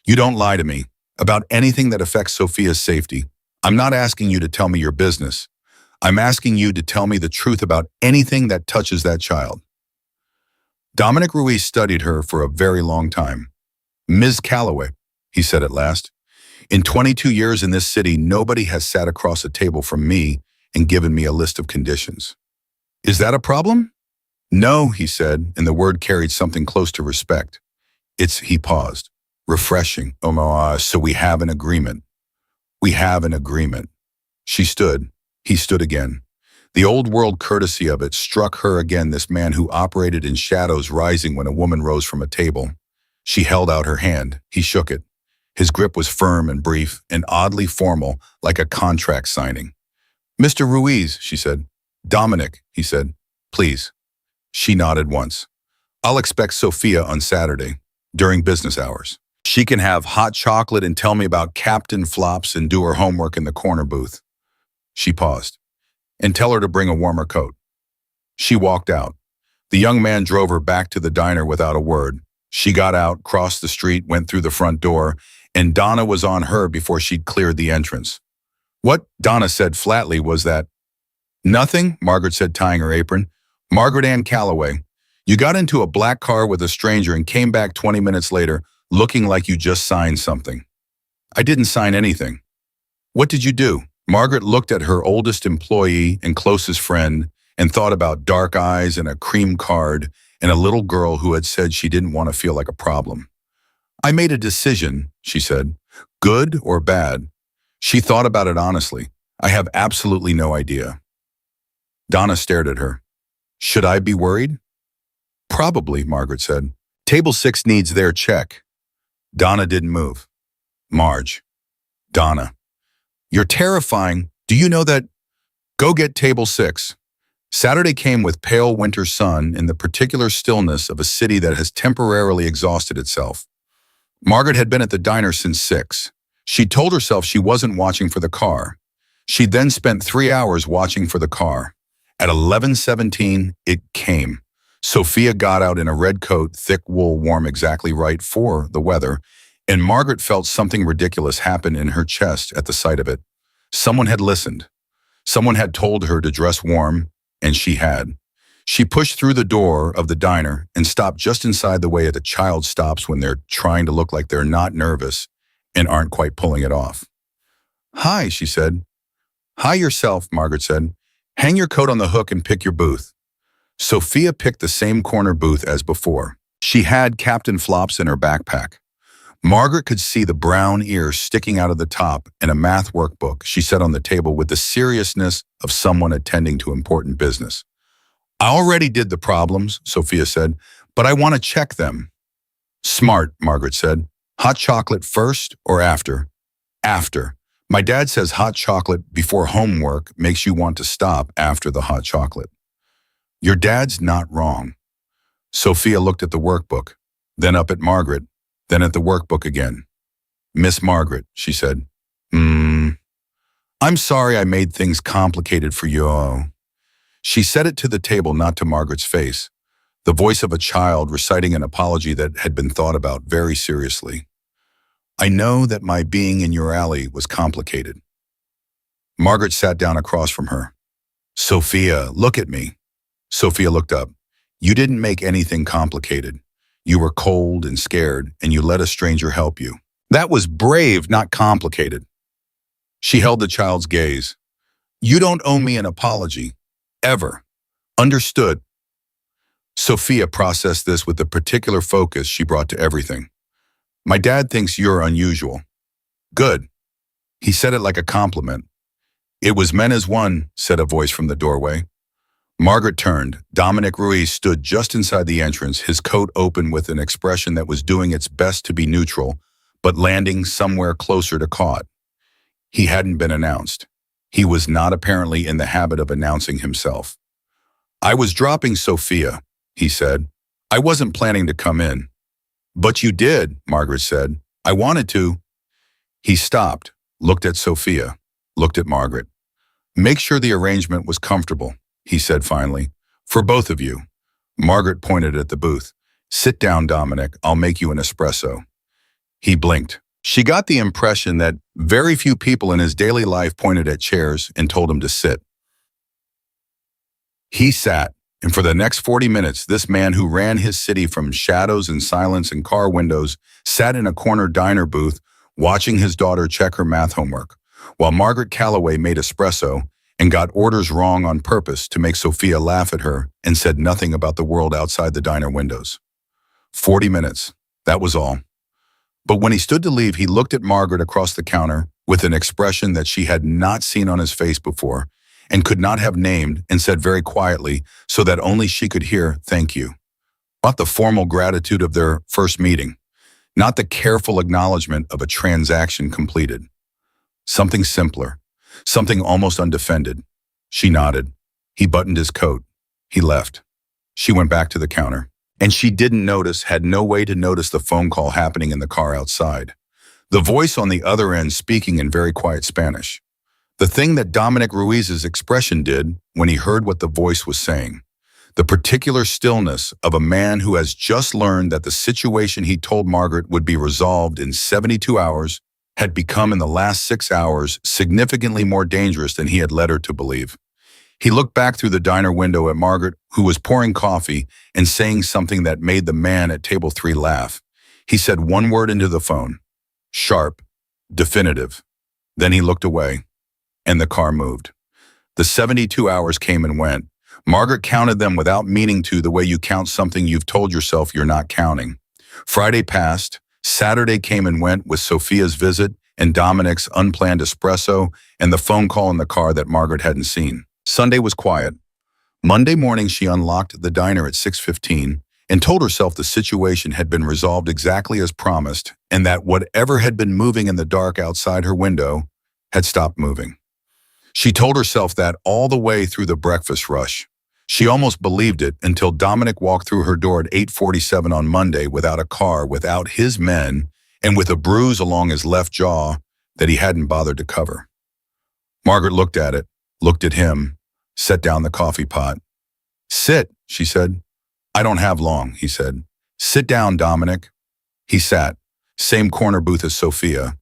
You don't lie to me about anything that affects Sophia's safety. I'm not asking you to tell me your business. I'm asking you to tell me the truth about anything that touches that child." Dominic Ruiz studied her for a very long time. "Ms. Calloway," he said at last, "in 22 years in this city, nobody has sat across a table from me and given me a list of conditions. Is that a problem?" "No," he said, and the word carried something close to respect. He paused. "Refreshing. So we have an agreement." "We have an agreement." She stood. He stood again. The old world courtesy of it struck her again, this man who operated in shadows rising when a woman rose from a table. She held out her hand. He shook it. His grip was firm and brief and oddly formal, like a contract signing. "Mr. Ruiz," she said. "Dominic," he said. "Please." She nodded once. "I'll expect Sophia on Saturday, during business hours. She can have hot chocolate and tell me about Captain Flops and do her homework in the corner booth." She paused. "And tell her to bring a warmer coat." She walked out. The young man drove her back to the diner without a word. She got out, crossed the street, went through the front door, and Donna was on her before she'd cleared the entrance. "What?" Donna said flatly. "Was that?" "Nothing," Margaret said, tying her apron. "Margaret Ann Calloway. You got into a black car with a stranger and came back 20 minutes later looking like you just signed something." "I didn't sign anything." "What did you do?" Margaret looked at her oldest employee and closest friend and thought about dark eyes and a cream card and a little girl who had said she didn't want to feel like a problem. "I made a decision," she said. "Good or bad?" She thought about it honestly. "I have absolutely no idea." Donna stared at her. "Should I be worried?" "Probably," Margaret said. "Table 6 needs their check." Donna didn't move. "Marge." "Donna. You're terrifying. Do you know that? Go get table 6. Saturday came with pale winter sun in the particular stillness of a city that has temporarily exhausted itself. Margaret had been at the diner since 6. She told herself she wasn't watching for the car. She'd then spent 3 hours watching for the car. At 11:17, it came. Sophia got out in a red coat, thick wool, warm exactly right for the weather, and Margaret felt something ridiculous happen in her chest at the sight of it. Someone had listened. Someone had told her to dress warm, and she had. She pushed through the door of the diner and stopped just inside the way a child stops when they're trying to look like they're not nervous and aren't quite pulling it off. "Hi," she said. "Hi yourself," Margaret said. "Hang your coat on the hook and pick your booth." Sophia picked the same corner booth as before. She had Captain Flops in her backpack. Margaret could see the brown ears sticking out of the top and a math workbook she set on the table with the seriousness of someone attending to important business. "I already did the problems," Sophia said, "but I want to check them." "Smart," Margaret said. "Hot chocolate first or after?" "After. My dad says hot chocolate before homework makes you want to stop after the hot chocolate." "Your dad's not wrong." Sophia looked at the workbook, then up at Margaret, then at the workbook again. "Miss Margaret," she said. "I'm sorry I made things complicated for you." She said it to the table, not to Margaret's face, the voice of a child reciting an apology that had been thought about very seriously. "I know that my being in your alley was complicated." Margaret sat down across from her. "Sophia, look at me." Sophia looked up. "You didn't make anything complicated. You were cold and scared, and you let a stranger help you. That was brave, not complicated." She held the child's gaze. "You don't owe me an apology. Ever. Understood?" Sophia processed this with the particular focus she brought to everything. "My dad thinks you're unusual." "Good." He said it like a compliment. "It was meant as one," said a voice from the doorway. Margaret turned. Dominic Ruiz stood just inside the entrance, his coat open with an expression that was doing its best to be neutral, but landing somewhere closer to caught. He hadn't been announced. He was not apparently in the habit of announcing himself. "I was dropping Sophia," he said. "I wasn't planning to come in." "But you did," Margaret said. "I wanted to." He stopped, looked at Sophia, looked at Margaret. "Make sure the arrangement was comfortable," he said finally. "For both of you." Margaret pointed at the booth. "Sit down, Dominic. I'll make you an espresso." He blinked. She got the impression that very few people in his daily life pointed at chairs and told him to sit. He sat, and for the next 40 minutes, this man who ran his city from shadows and silence and car windows sat in a corner diner booth watching his daughter check her math homework, while Margaret Calloway made espresso and got orders wrong on purpose to make Sophia laugh at her and said nothing about the world outside the diner windows. 40 minutes, that was all. But when he stood to leave, he looked at Margaret across the counter with an expression that she had not seen on his face before and could not have named, and said very quietly, so that only she could hear, "Thank you." Not the formal gratitude of their first meeting, not the careful acknowledgement of a transaction completed. Something simpler, something almost undefended. She nodded. He buttoned his coat. He left. She went back to the counter. And she didn't notice, had no way to notice the phone call happening in the car outside. The voice on the other end speaking in very quiet Spanish. The thing that Dominic Ruiz's expression did when he heard what the voice was saying. The particular stillness of a man who has just learned that the situation he told Margaret would be resolved in 72 hours had become in the last 6 hours significantly more dangerous than he had led her to believe. He looked back through the diner window at Margaret, who was pouring coffee and saying something that made the man at table 3 laugh. He said one word into the phone. Sharp. Definitive. Then he looked away, and the car moved. The 72 hours came and went. Margaret counted them without meaning to, the way you count something you've told yourself you're not counting. Friday passed. Saturday came and went with Sophia's visit and Dominic's unplanned espresso and the phone call in the car that Margaret hadn't seen. Sunday was quiet. Monday morning, she unlocked the diner at 6:15 and told herself the situation had been resolved exactly as promised, and that whatever had been moving in the dark outside her window had stopped moving. She told herself that all the way through the breakfast rush. She almost believed it until Dominic walked through her door at 8:47 on Monday without a car, without his men, and with a bruise along his left jaw that he hadn't bothered to cover. Margaret looked at it, looked at him, set down the coffee pot. "Sit," she said. "I don't have long," he said. "Sit down, Dominic." He sat, same corner booth as Sophia.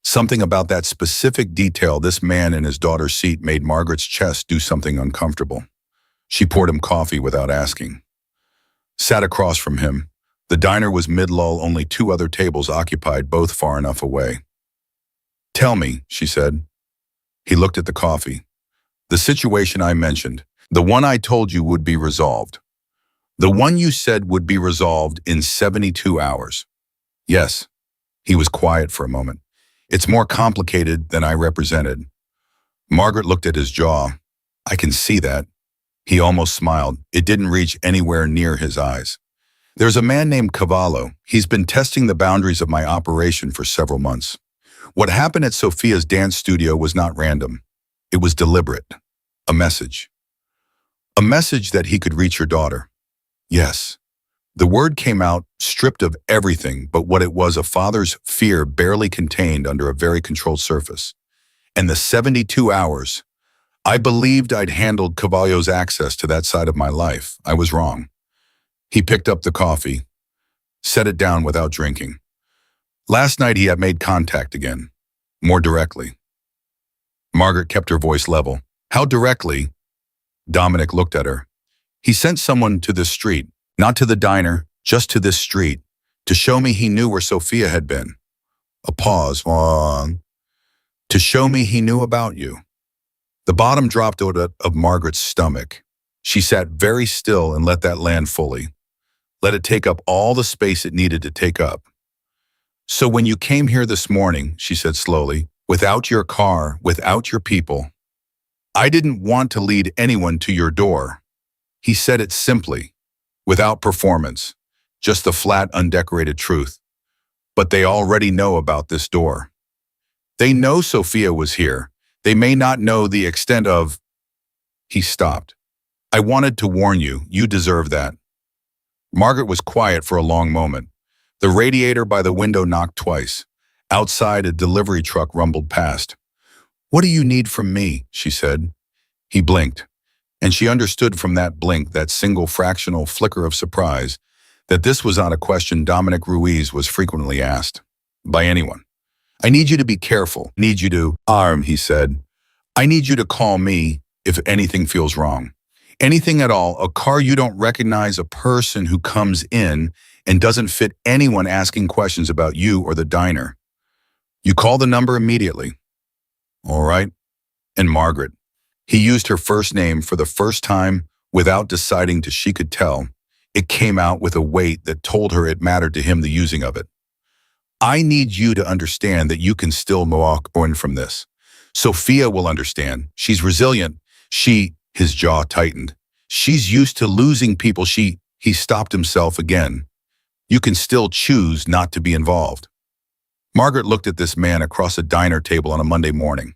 Something about that specific detail, this man in his daughter's seat, made Margaret's chest do something uncomfortable. She poured him coffee without asking. Sat across from him. The diner was mid-lull, only 2 other tables occupied, both far enough away. "Tell me," she said. He looked at the coffee. "The situation I mentioned, the one I told you would be resolved. The one you said would be resolved in 72 hours. "Yes." He was quiet for a moment. "It's more complicated than I represented." Margaret looked at his jaw. "I can see that." He almost smiled. It didn't reach anywhere near his eyes. "There's a man named Cavallo. He's been testing the boundaries of my operation for several months. What happened at Sophia's dance studio was not random. It was deliberate. A message. A message that he could reach your daughter. Yes." The word came out stripped of everything but what it was, a father's fear barely contained under a very controlled surface. And the 72 hours, I believed I'd handled Cavallo's access to that side of my life. I was wrong. He picked up the coffee, set it down without drinking. Last night he had made contact again, more directly. Margaret kept her voice level. "How directly?" Dominic looked at her. "He sent someone to this street, not to the diner, just to this street, to show me he knew where Sophia had been." A pause. "To show me he knew about you." The bottom dropped out of Margaret's stomach. She sat very still and let that land fully. Let it take up all the space it needed to take up. "So when you came here this morning," she said slowly, "without your car, without your people, I didn't want to lead anyone to your door." He said it simply, without performance, just the flat, undecorated truth. "But they already know about this door. They know Sophia was here. They may not know the extent of—" He stopped. "I wanted to warn you. You deserve that." Margaret was quiet for a long moment. The radiator by the window knocked twice. Outside, a delivery truck rumbled past. "What do you need from me?" she said. He blinked, and she understood from that blink, that single fractional flicker of surprise, that this was not a question Dominic Ruiz was frequently asked. By anyone. "I need you to be careful. Need you to," he said. "I need you to call me if anything feels wrong. Anything at all, a car you don't recognize, a person who comes in and doesn't fit anyone asking questions about you or the diner. You call the number immediately. All right. And Margaret. He used her first name for the first time without deciding to she could tell. It came out with a weight that told her it mattered to him, the using of it. I need you to understand that you can still walk on from this. Sophia will understand. She's resilient. His jaw tightened. She's used to losing people. He stopped himself again. You can still choose not to be involved. Margaret looked at this man across a diner table on a Monday morning.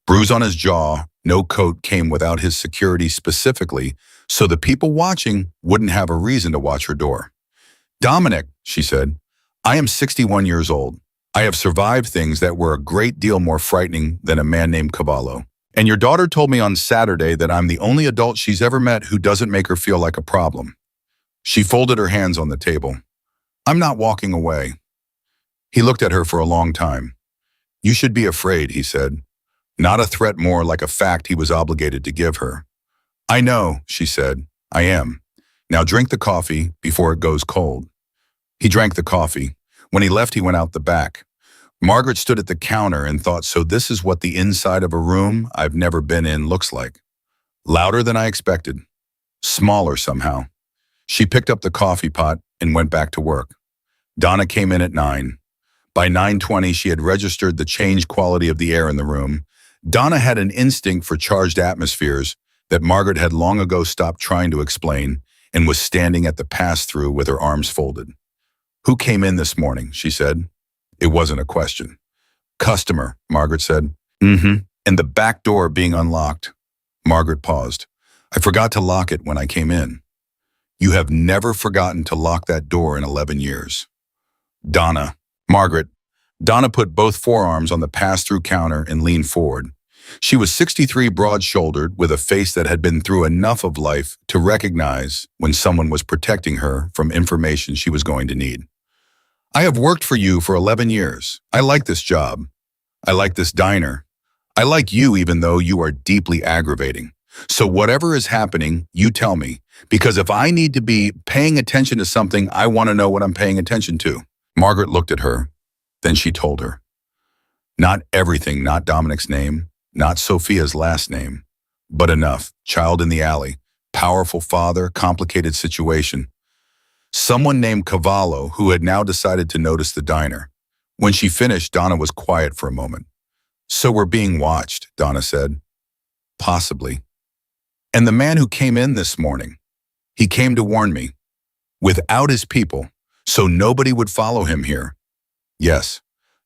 Bruise on his jaw, no coat came without his security specifically, so the people watching wouldn't have a reason to watch her door. Dominic, she said, I am 61 years old. I have survived things that were a great deal more frightening than a man named Cavallo. And your daughter told me on Saturday that I'm the only adult she's ever met who doesn't make her feel like a problem. She folded her hands on the table. I'm not walking away. He looked at her for a long time. You should be afraid, he said. Not a threat, more like a fact he was obligated to give her. I know, she said. I am. Now drink the coffee before it goes cold. He drank the coffee. When he left, he went out the back. Margaret stood at the counter and thought, so this is what the inside of a room I've never been in looks like. Louder than I expected. Smaller somehow. She picked up the coffee pot and went back to work. Donna came in at 9. By 9:20, she had registered the changed quality of the air in the room. Donna had an instinct for charged atmospheres that Margaret had long ago stopped trying to explain and was standing at the pass-through with her arms folded. Who came in this morning, she said. It wasn't a question. Customer, Margaret said. And the back door being unlocked. Margaret paused. I forgot to lock it when I came in. You have never forgotten to lock that door in 11 years. Donna. Margaret. Donna put both forearms on the pass-through counter and leaned forward. She was 63, broad-shouldered, with a face that had been through enough of life to recognize when someone was protecting her from information she was going to need. I have worked for you for 11 years. I like this job. I like this diner. I like you even though you are deeply aggravating. So whatever is happening, you tell me. Because if I need to be paying attention to something, I want to know what I'm paying attention to. Margaret looked at her. Then she told her. Not everything, not Dominic's name, not Sophia's last name, but enough. Child in the alley, powerful father, complicated situation. Someone named Cavallo who had now decided to notice the diner. When she finished, Donna was quiet for a moment. So we're being watched, Donna said. Possibly. And the man who came in this morning, he came to warn me. Without his people, so nobody would follow him here. Yes.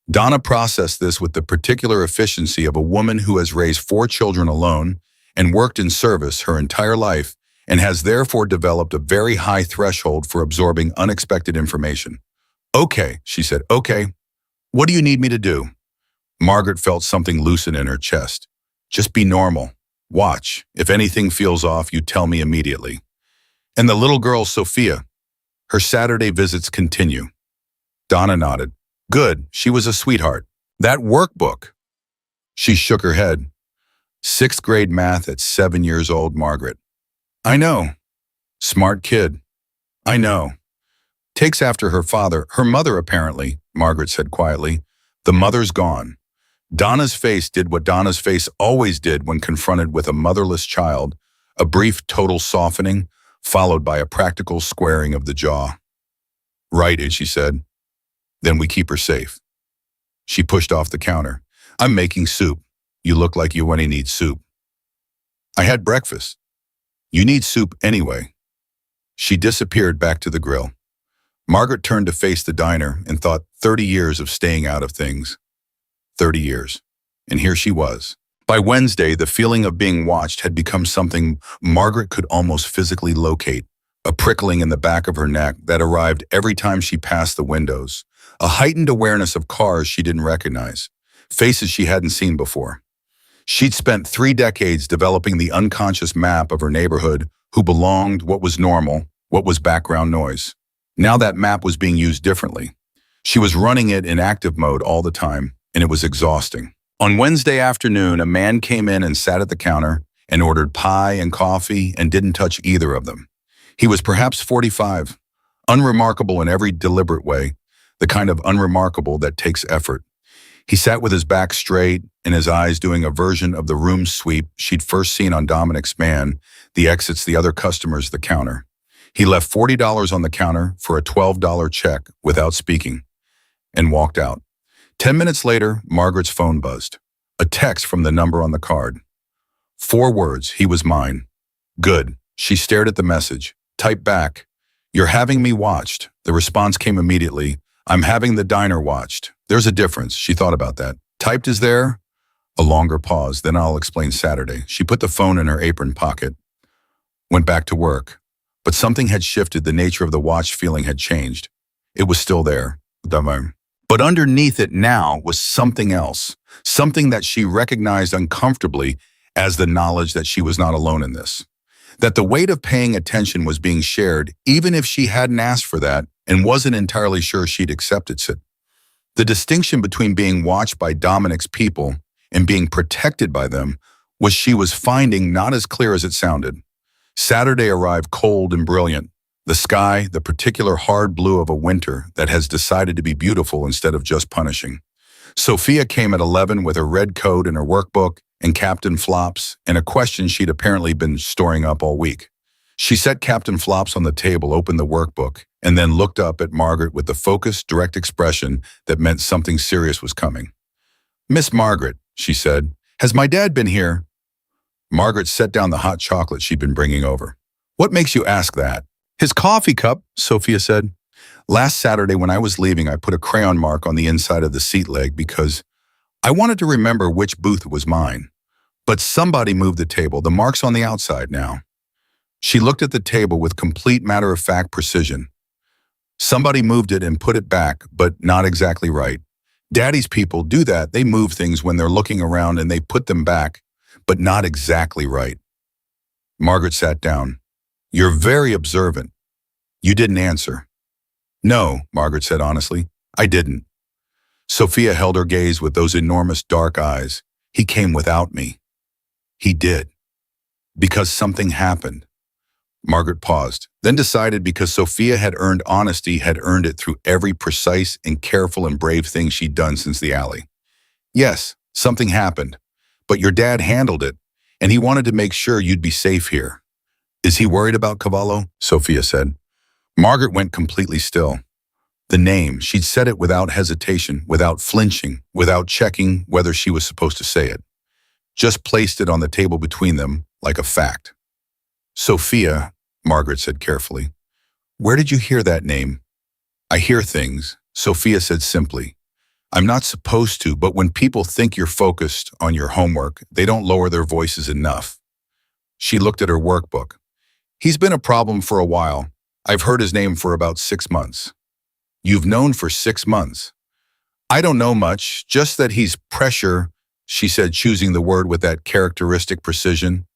Donna processed this with the particular efficiency of a woman who has raised 4 children alone and worked in service her entire life and has therefore developed a very high threshold for absorbing unexpected information. Okay, she said, okay. What do you need me to do? Margaret felt something loosen in her chest. Just be normal. Watch. If anything feels off, you tell me immediately. And the little girl, Sophia, her Saturday visits continue. Donna nodded. Good, she was a sweetheart. That workbook. She shook her head. 6th grade math at 7 years old, Margaret. I know. Smart kid. I know. Takes after her father, her mother apparently, Margaret said quietly. The mother's gone. Donna's face did what Donna's face always did when confronted with a motherless child, a brief total softening, followed by a practical squaring of the jaw. Right, she said. Then we keep her safe. She pushed off the counter. I'm making soup. You look like you only need soup. I had breakfast. You need soup anyway. She disappeared back to the grill. Margaret turned to face the diner and thought 30 years of staying out of things. 30 years. And here she was. By Wednesday, the feeling of being watched had become something Margaret could almost physically locate, a prickling in the back of her neck that arrived every time she passed the windows, a heightened awareness of cars she didn't recognize, faces she hadn't seen before. She'd spent 3 decades developing the unconscious map of her neighborhood, who belonged, what was normal, what was background noise. Now that map was being used differently. She was running it in active mode all the time, and it was exhausting. On Wednesday afternoon, a man came in and sat at the counter, and ordered pie and coffee and didn't touch either of them. He was perhaps 45, unremarkable in every deliberate way, the kind of unremarkable that takes effort. He sat with his back straight and his eyes doing a version of the room sweep she'd first seen on Dominic's man, the exits, the other customers, the counter. He left $40 on the counter for a $12 check without speaking and walked out. 10 minutes later, Margaret's phone buzzed. A text from the number on the card. 4 words, he was mine. Good. She stared at the message. Typed back, you're having me watched. The response came immediately. I'm having the diner watched. There's a difference. She thought about that. Typed is there? A longer pause. Then I'll explain Saturday. She put the phone in her apron pocket. Went back to work. But something had shifted. The nature of the watched feeling had changed. It was still there. But underneath it now was something else. Something that she recognized uncomfortably as the knowledge that she was not alone in this. That the weight of paying attention was being shared, even if she hadn't asked for that and wasn't entirely sure she'd accepted it. The distinction between being watched by Dominic's people and being protected by them was she was finding not as clear as it sounded. Saturday arrived cold and brilliant. The sky, the particular hard blue of a winter that has decided to be beautiful instead of just punishing. Sophia came at 11 with her red coat and her workbook and Captain Flops and a question she'd apparently been storing up all week. She set Captain Flops on the table, opened the workbook, and then looked up at Margaret with the focused, direct expression that meant something serious was coming. Miss Margaret, she said, has my dad been here? Margaret set down the hot chocolate she'd been bringing over. What makes you ask that? His coffee cup, Sophia said. Last Saturday when I was leaving, I put a crayon mark on the inside of the seat leg because I wanted to remember which booth was mine. But somebody moved the table. The mark's on the outside now. She looked at the table with complete matter-of-fact precision. Somebody moved it and put it back, but not exactly right. Daddy's people do that. They move things when they're looking around and they put them back, but not exactly right. Margaret sat down. You're very observant. You didn't answer. No, Margaret said honestly. I didn't. Sophia held her gaze with those enormous dark eyes. He came without me. He did. Because something happened. Margaret paused, then decided because Sophia had earned honesty, had earned it through every precise and careful and brave thing she'd done since the alley. Yes, something happened, but your dad handled it, and he wanted to make sure you'd be safe here. Is he worried about Cavallo? Sophia said. Margaret went completely still. The name, she'd said it without hesitation, without flinching, without checking whether she was supposed to say it. Just placed it on the table between them like a fact. Sophia, Margaret said carefully. Where did you hear that name? I hear things, Sophia said simply. I'm not supposed to, but when people think you're focused on your homework, they don't lower their voices enough. She looked at her workbook. He's been a problem for a while. I've heard his name for about 6 months. You've known for 6 months. I don't know much, just that he's pressure, she said, choosing the word with that characteristic precision.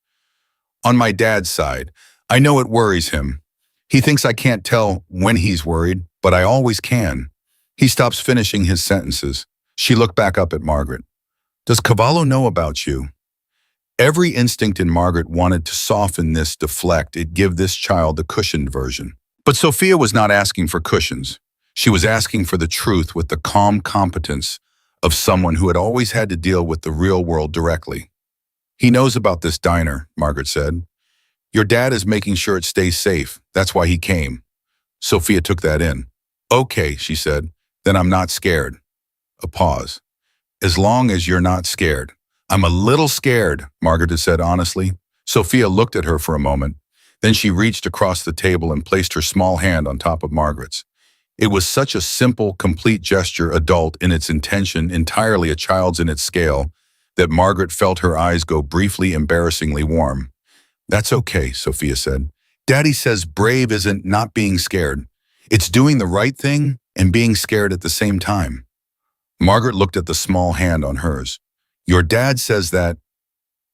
On my dad's side, I know it worries him. He thinks I can't tell when he's worried, but I always can. He stops finishing his sentences. She looked back up at Margaret. Does Cavallo know about you? Every instinct in Margaret wanted to soften this, deflect it, give this child the cushioned version. But Sophia was not asking for cushions. She was asking for the truth with the calm competence of someone who had always had to deal with the real world directly. He knows about this diner, Margaret said. Your dad is making sure it stays safe. That's why he came. Sophia took that in. Okay, she said, then I'm not scared. A pause. As long as you're not scared. I'm a little scared, Margaret had said honestly. Sophia looked at her for a moment. Then she reached across the table and placed her small hand on top of Margaret's. It was such a simple, complete gesture, adult in its intention, entirely a child's in its scale, that Margaret felt her eyes go briefly embarrassingly warm. That's okay, Sophia said. Daddy says brave isn't not being scared. It's doing the right thing and being scared at the same time. Margaret looked at the small hand on hers. Your dad says that.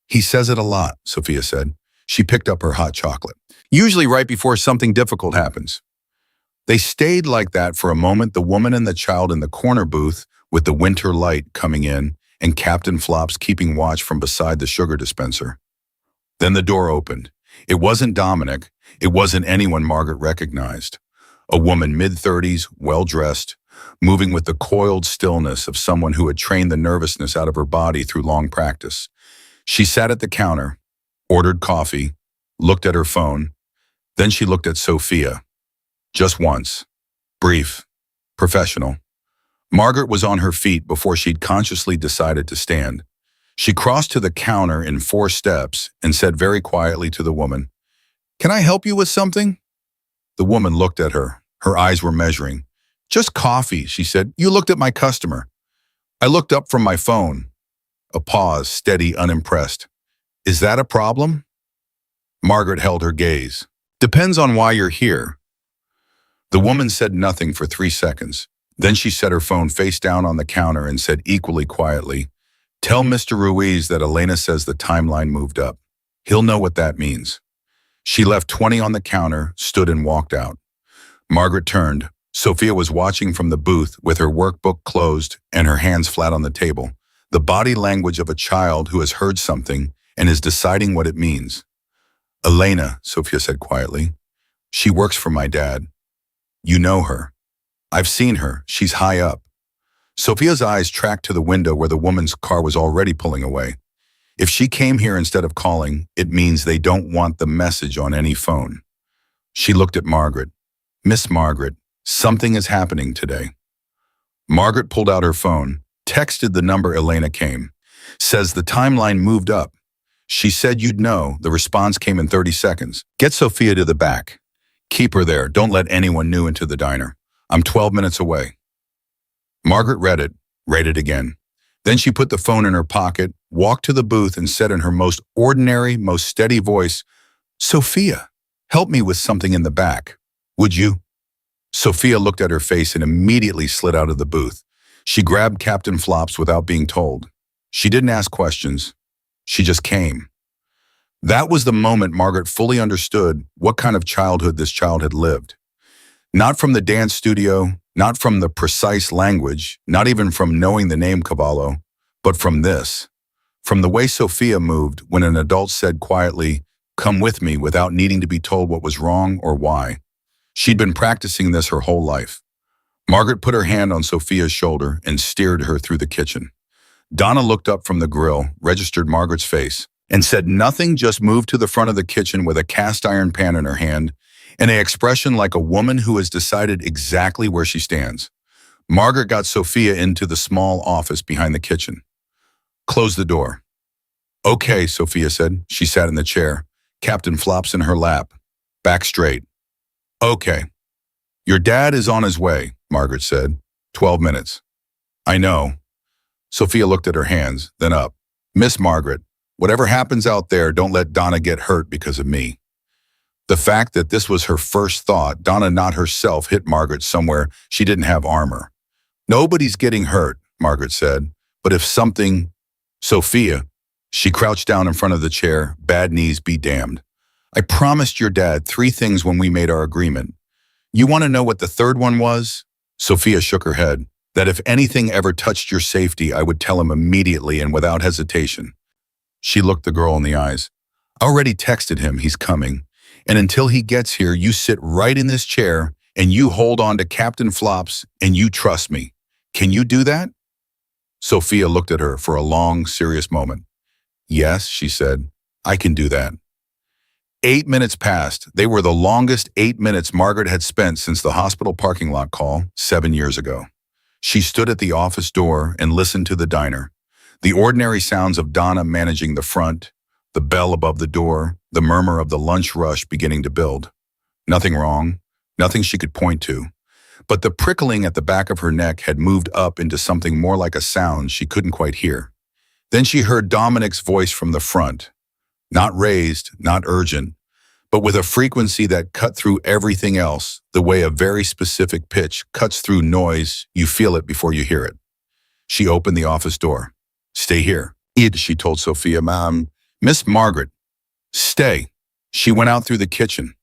He says it a lot, Sophia said. She picked up her hot chocolate. Usually right before something difficult happens. They stayed like that for a moment, the woman and the child in the corner booth with the winter light coming in and Captain Flops keeping watch from beside the sugar dispenser. Then the door opened. It wasn't Dominic. It wasn't anyone Margaret recognized. A woman mid-30s, well-dressed, moving with the coiled stillness of someone who had trained the nervousness out of her body through long practice. She sat at the counter, ordered coffee, looked at her phone. Then she looked at Sophia. Just once. Brief. Professional. Margaret was on her feet before she'd consciously decided to stand. She crossed to the counter in 4 steps and said very quietly to the woman, "Can I help you with something?" The woman looked at her. Her eyes were measuring. "Just coffee," she said. "You looked at my customer." I looked up from my phone. A pause, steady, unimpressed. "Is that a problem?" Margaret held her gaze. "Depends on why you're here." The woman said nothing for 3 seconds. Then she set her phone face down on the counter and said equally quietly, "Tell Mr. Ruiz that Elena says the timeline moved up. He'll know what that means." She left 20 on the counter, stood and walked out. Margaret turned. Sophia was watching from the booth with her workbook closed and her hands flat on the table, the body language of a child who has heard something and is deciding what it means. "Elena," Sophia said quietly. "She works for my dad. You know her." "I've seen her. She's high up." Sophia's eyes tracked to the window where the woman's car was already pulling away. If she came here instead of calling, it means they don't want the message on any phone. She looked at Margaret. "Miss Margaret, something is happening today." Margaret pulled out her phone, texted the number Elena came. "Says the timeline moved up. She said you'd know. The response came in 30 seconds. Get Sophia to the back. Keep her there. Don't let anyone new into the diner. I'm 12 minutes away." Margaret read it again. Then she put the phone in her pocket, walked to the booth and said in her most ordinary, most steady voice, "Sophia, help me with something in the back. Would you?" Sophia looked at her face and immediately slid out of the booth. She grabbed Captain Flops without being told. She didn't ask questions. She just came. That was the moment Margaret fully understood what kind of childhood this child had lived. Not from the dance studio, not from the precise language, not even from knowing the name Cavallo, but from this. From the way Sophia moved when an adult said quietly, "Come with me," without needing to be told what was wrong or why. She'd been practicing this her whole life. Margaret put her hand on Sophia's shoulder and steered her through the kitchen. Donna looked up from the grill, registered Margaret's face, and said nothing, just moved to the front of the kitchen with a cast iron pan in her hand and an expression like a woman who has decided exactly where she stands. Margaret got Sophia into the small office behind the kitchen. "Close the door." "Okay," Sophia said. She sat in the chair, Captain Flops in her lap, back straight. "Okay. Your dad is on his way," Margaret said. 12 minutes. "I know." Sophia looked at her hands, then up. "Miss Margaret, whatever happens out there, don't let Donna get hurt because of me." The fact that this was her first thought, Donna not herself, hit Margaret somewhere she didn't have armor. "Nobody's getting hurt," Margaret said. "But if something—" "Sophia." She crouched down in front of the chair, bad knees be damned. "I promised your dad 3 things when we made our agreement. You want to know what the third one was?" Sophia shook her head. "That if anything ever touched your safety, I would tell him immediately and without hesitation." She looked the girl in the eyes. "I already texted him, he's coming. And until he gets here, you sit right in this chair and you hold on to Captain Flops and you trust me. Can you do that?" Sophia looked at her for a long, serious moment. "Yes," she said, "I can do that." 8 minutes passed. They were the longest 8 minutes Margaret had spent since the hospital parking lot call 7 years ago. She stood at the office door and listened to the diner. The ordinary sounds of Donna managing the front, the bell above the door, the murmur of the lunch rush beginning to build. Nothing wrong, nothing she could point to. But the prickling at the back of her neck had moved up into something more like a sound she couldn't quite hear. Then she heard Dominic's voice from the front. Not raised, not urgent, but with a frequency that cut through everything else, the way a very specific pitch cuts through noise. You feel it before you hear it. She opened the office door. "Stay here." She told Sophia, "Miss Margaret, stay." She went out through the kitchen.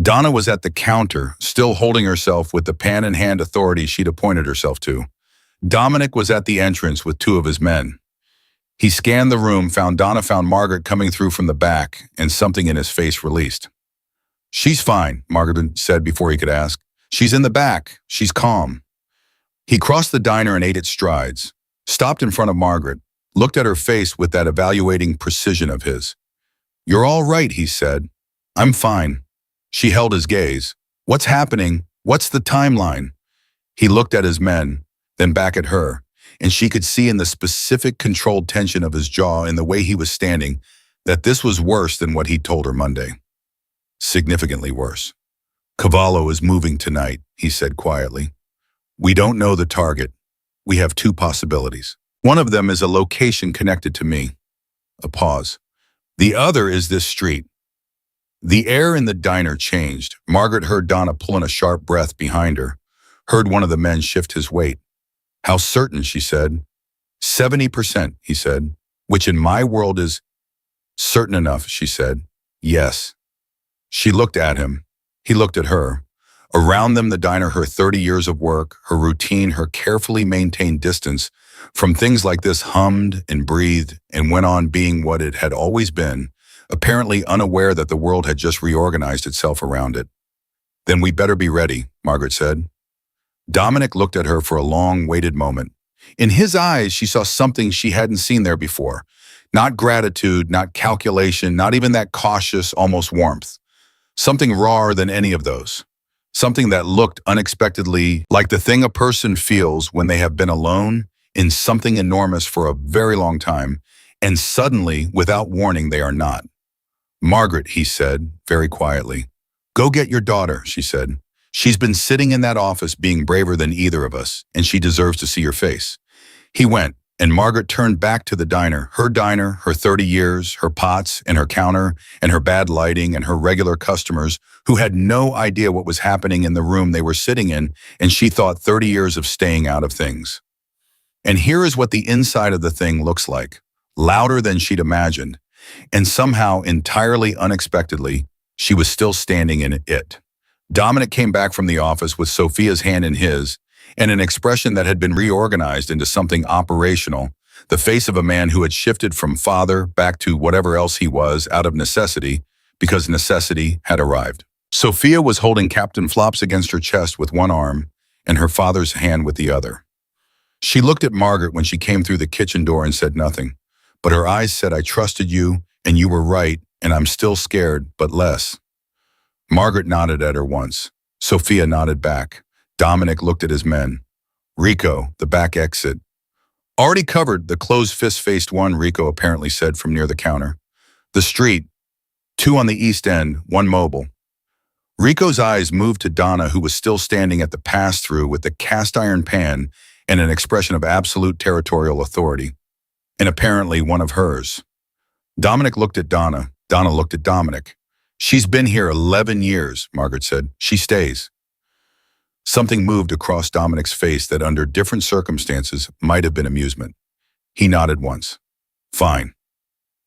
Donna was at the counter, still holding herself with the pan-in-hand authority she'd appointed herself to. Dominic was at the entrance with 2 of his men. He scanned the room, found Margaret coming through from the back, and something in his face released. "She's fine," Margaret said before he could ask. "She's in the back. She's calm." He crossed the diner and ate its strides, stopped in front of Margaret, looked at her face with that evaluating precision of his. "You're all right," he said. "I'm fine." She held his gaze. "What's happening? What's the timeline?" He looked at his men, then back at her, and she could see in the specific controlled tension of his jaw and the way he was standing that this was worse than what he'd told her Monday. Significantly worse. "Cavallo is moving tonight," he said quietly. "We don't know the target. We have two possibilities. One of them is a location connected to me." A pause. "The other is this street." The air in the diner changed. Margaret heard Donna pull in a sharp breath behind her, heard one of the men shift his weight. "How certain?" she said. 70%, he said, "which in my world is certain enough," she said. "Yes." She looked at him. He looked at her. Around them, the diner, her 30 years of work, her routine, her carefully maintained distance from things like this hummed and breathed and went on being what it had always been, apparently unaware that the world had just reorganized itself around it. "Then we better be ready," Margaret said. Dominic looked at her for a long, waited moment. In his eyes, she saw something she hadn't seen there before. Not gratitude, not calculation, not even that cautious, almost warmth. Something rawer than any of those. Something that looked unexpectedly like the thing a person feels when they have been alone in something enormous for a very long time, and suddenly, without warning, they are not. "Margaret," he said, very quietly. "Go get your daughter," she said. "She's been sitting in that office being braver than either of us, and she deserves to see your face." He went, and Margaret turned back to the diner, her 30 years, her pots and her counter, and her bad lighting and her regular customers who had no idea what was happening in the room they were sitting in, and she thought 30 years of staying out of things. And here is what the inside of the thing looks like, louder than she'd imagined, and somehow entirely unexpectedly, she was still standing in it. Dominic came back from the office with Sophia's hand in his, and an expression that had been reorganized into something operational, the face of a man who had shifted from father back to whatever else he was out of necessity, because necessity had arrived. Sophia was holding Captain Flops against her chest with one arm and her father's hand with the other. She looked at Margaret when she came through the kitchen door and said nothing, but her eyes said, "I trusted you, and you were right, and I'm still scared, but less." Margaret nodded at her once. Sophia nodded back. Dominic looked at his men. "Rico, the back exit." "Already covered," the closed fist-faced one, Rico apparently said from near the counter. "The street. 2 on the east end, 1 mobile." Rico's eyes moved to Donna, who was still standing at the pass-through with the cast-iron pan and an expression of absolute territorial authority, and apparently one of hers. Dominic looked at Donna. Donna looked at Dominic. "She's been here 11 years, Margaret said. "She stays." Something moved across Dominic's face that under different circumstances might have been amusement. He nodded once. "Fine."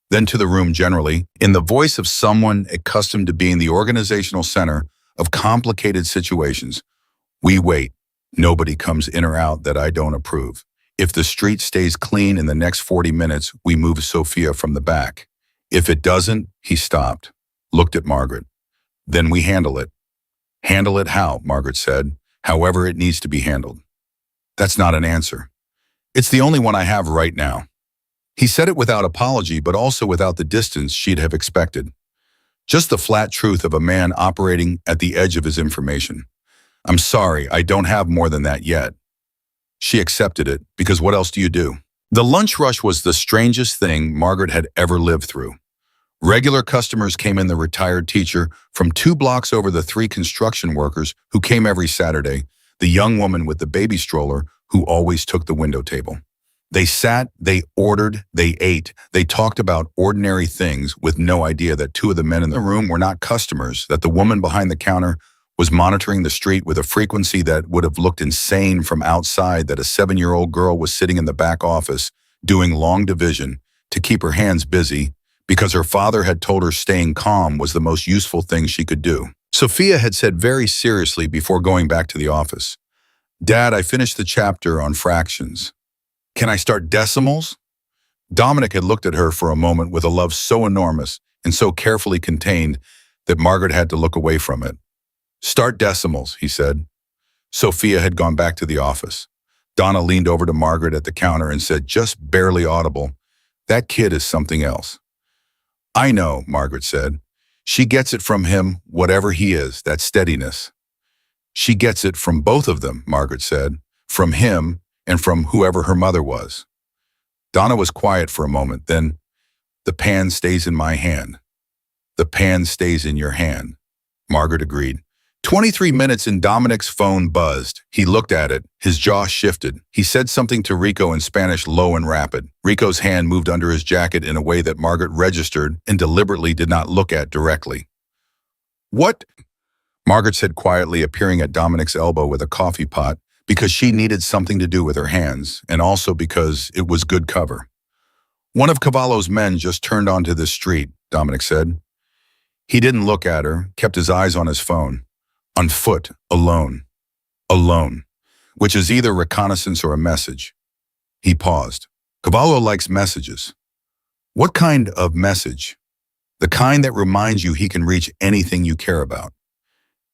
Then to the room generally, in the voice of someone accustomed to being the organizational center of complicated situations. "We wait. Nobody comes in or out that I don't approve. If the street stays clean in the next 40 minutes, we move Sophia from the back. If it doesn't," he stopped, looked at Margaret. "Then we handle it." "Handle it how?" Margaret said. "However it needs to be handled." "That's not an answer." "It's the only one I have right now." He said it without apology, but also without the distance she'd have expected. Just the flat truth of a man operating at the edge of his information. "I'm sorry, I don't have more than that yet." She accepted it, because what else do you do? The lunch rush was the strangest thing Margaret had ever lived through. Regular customers came in, the retired teacher from 2 blocks over, the 3 construction workers who came every Saturday, the young woman with the baby stroller who always took the window table. They sat, they ordered, they ate, they talked about ordinary things with no idea that 2 of the men in the room were not customers, that the woman behind the counter was monitoring the street with a frequency that would have looked insane from outside, that a 7-year-old girl was sitting in the back office doing long division to keep her hands busy because her father had told her staying calm was the most useful thing she could do. Sophia had said very seriously before going back to the office, "Dad, I finished the chapter on fractions. Can I start decimals?" Dominic had looked at her for a moment with a love so enormous and so carefully contained that Margaret had to look away from it. "Start decimals," he said. Sophia had gone back to the office. Donna leaned over to Margaret at the counter and said, just barely audible, "That kid is something else." "I know," Margaret said. "She gets it from him, whatever he is, that steadiness." "She gets it from both of them," Margaret said, "from him and from whoever her mother was." Donna was quiet for a moment, then, "The pan stays in my hand." "The pan stays in your hand," Margaret agreed. 23 minutes and Dominic's phone buzzed. He looked at it. His jaw shifted. He said something to Rico in Spanish, low and rapid. Rico's hand moved under his jacket in a way that Margaret registered and deliberately did not look at directly. "What?" Margaret said quietly, appearing at Dominic's elbow with a coffee pot, because she needed something to do with her hands, and also because it was good cover. "One of Cavallo's men just turned onto this street," Dominic said. He didn't look at her, kept his eyes on his phone. "On foot, alone. Alone. Which is either reconnaissance or a message." He paused. "Cavallo likes messages." "What kind of message?" "The kind that reminds you he can reach anything you care about."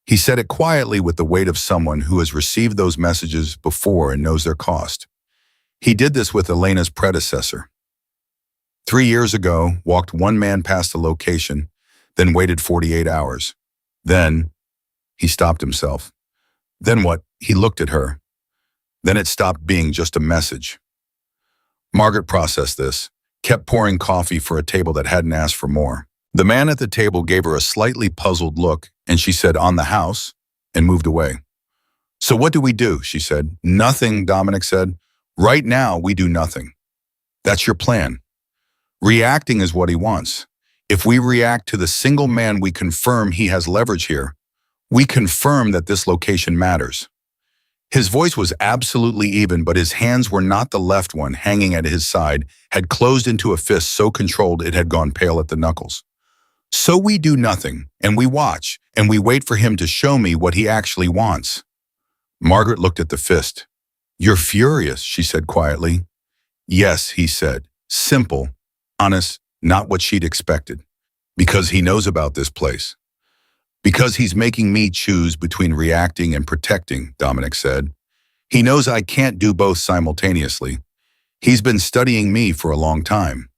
He said it quietly with the weight of someone who has received those messages before and knows their cost. He did this with Elena's predecessor. 3 years ago, walked one man past the location, then waited 48 hours. Then, he stopped himself. Then what? He looked at her. Then it stopped being just a message. Margaret processed this, kept pouring coffee for a table that hadn't asked for more. The man at the table gave her a slightly puzzled look, and she said, "On the house," and moved away. "So what do we do?" she said. "Nothing," Dominic said. "Right now, we do nothing." "That's your plan." "Reacting is what he wants. If we react to the single man, we confirm he has leverage here. We confirm that this location matters." His voice was absolutely even, but his hands were not the left one hanging at his side, had closed into a fist so controlled it had gone pale at the knuckles. "So we do nothing, and we watch, and we wait for him to show me what he actually wants." Margaret looked at the fist. "You're furious," she said quietly. "Yes," he said. Simple, honest, not what she'd expected. "Because he knows about this place." "Because he's making me choose between reacting and protecting," Dominic said. "He knows I can't do both simultaneously. He's been studying me for a long time."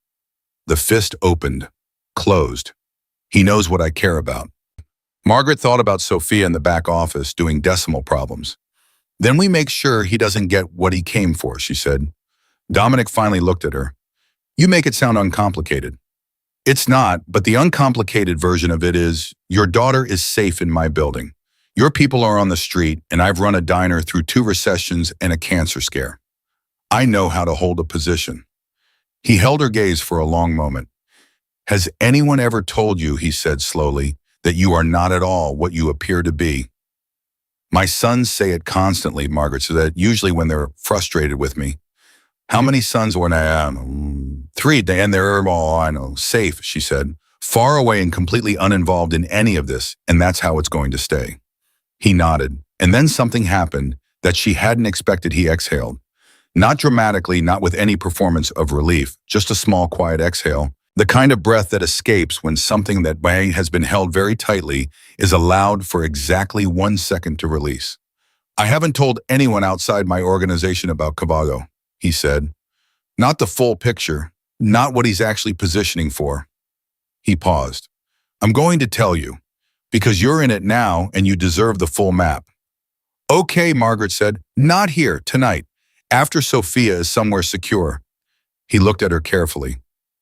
The fist opened, closed. "He knows what I care about." Margaret thought about Sophia in the back office doing decimal problems. "Then we make sure he doesn't get what he came for," she said. Dominic finally looked at her. "You make it sound uncomplicated." "It's not, but the uncomplicated version of it is, your daughter is safe in my building. Your people are on the street, and I've run a diner through 2 recessions and a cancer scare. I know how to hold a position." He held her gaze for a long moment. "Has anyone ever told you," he said slowly, "that you are not at all what you appear to be?" "My sons say it constantly," Margaret said, "usually when they're frustrated with me." "How many sons when I am?" 3, and they're all, I know, safe," she said, "far away and completely uninvolved in any of this, and that's how it's going to stay." He nodded, and then something happened that she hadn't expected. He exhaled. Not dramatically, not with any performance of relief, just a small, quiet exhale, the kind of breath that escapes when something that has been held very tightly is allowed for exactly 1 second to release. "I haven't told anyone outside my organization about Cavallo," he said. "Not the full picture, not what he's actually positioning for." He paused. "I'm going to tell you, because you're in it now and you deserve the full map." "Okay," Margaret said. "Not here, tonight, after Sophia is somewhere secure." He looked at her carefully.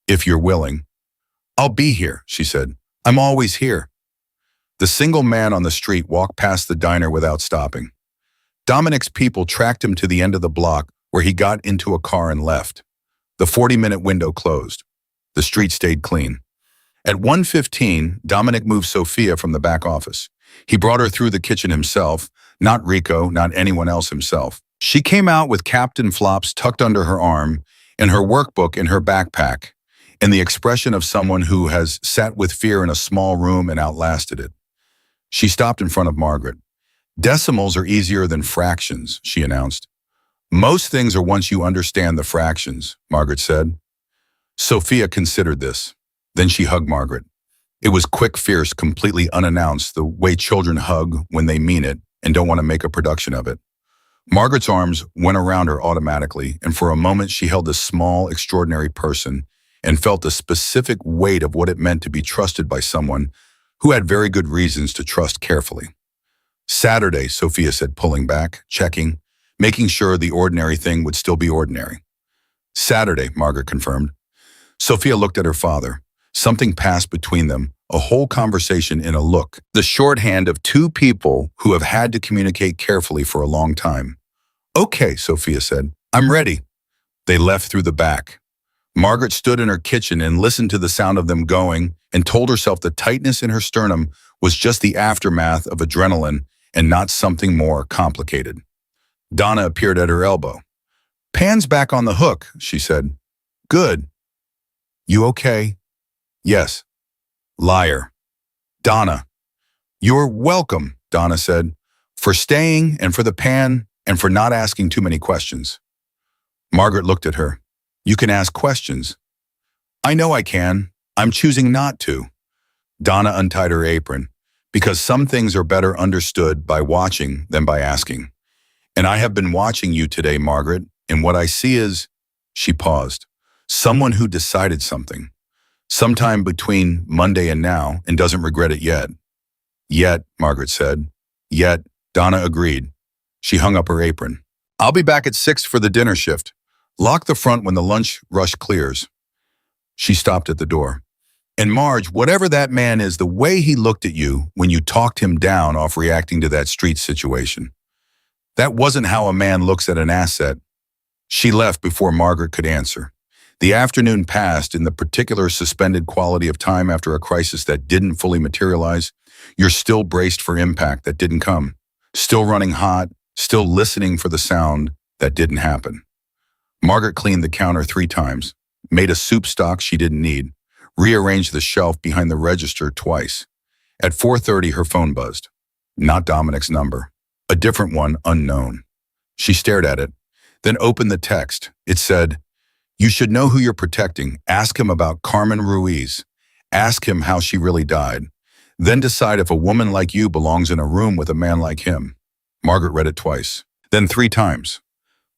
"If you're willing." "I'll be here," she said. "I'm always here." The single man on the street walked past the diner without stopping. Dominic's people tracked him to the end of the block, where he got into a car and left. The 40-minute window closed. The street stayed clean. At 1:15, Dominic moved Sophia from the back office. He brought her through the kitchen himself, not Rico, not anyone else himself. She came out with Captain Flops tucked under her arm, and her workbook in her backpack, and the expression of someone who has sat with fear in a small room and outlasted it. She stopped in front of Margaret. "Decimals are easier than fractions," she announced. "Most things are once you understand the fractions," Margaret said. Sophia considered this. Then she hugged Margaret. It was quick, fierce, completely unannounced, the way children hug when they mean it and don't want to make a production of it. Margaret's arms went around her automatically, and for a moment she held this small, extraordinary person and felt the specific weight of what it meant to be trusted by someone who had very good reasons to trust carefully. Saturday, Sophia said, pulling back, checking, making sure the ordinary thing would still be ordinary. Saturday, Margaret confirmed. Sophia looked at her father. Something passed between them, a whole conversation in a look, the shorthand of two people who have had to communicate carefully for a long time. Okay, Sophia said, I'm ready. They left through the back. Margaret stood in her kitchen and listened to the sound of them going and told herself the tightness in her sternum was just the aftermath of adrenaline and not something more complicated. Donna appeared at her elbow. Pan's back on the hook, she said. Good. You okay? Yes. Liar. Donna. You're welcome, Donna said, for staying and for the pan and for not asking too many questions. Margaret looked at her. You can ask questions. I know I can. I'm choosing not to. Donna untied her apron, because some things are better understood by watching than by asking. And I have been watching you today, Margaret, and what I see is, she paused, someone who decided something. Sometime between Monday and now, and doesn't regret it yet. Yet, Margaret said. Yet, Donna agreed. She hung up her apron. I'll be back at 6 for the dinner shift. Lock the front when the lunch rush clears. She stopped at the door. And Marge, whatever that man is, the way he looked at you when you talked him down off reacting to that street situation. That wasn't how a man looks at an asset. She left before Margaret could answer. The afternoon passed in the particular suspended quality of time after a crisis that didn't fully materialize. You're still braced for impact that didn't come. Still running hot, still listening for the sound that didn't happen. Margaret cleaned the counter 3 times, made a soup stock she didn't need, rearranged the shelf behind the register twice. At 4:30, her phone buzzed. Not Dominic's number. A different one, unknown. She stared at it, then opened the text. It said, you should know who you're protecting. Ask him about Carmen Ruiz. Ask him how she really died. Then decide if a woman like you belongs in a room with a man like him. Margaret read it twice, then 3 times.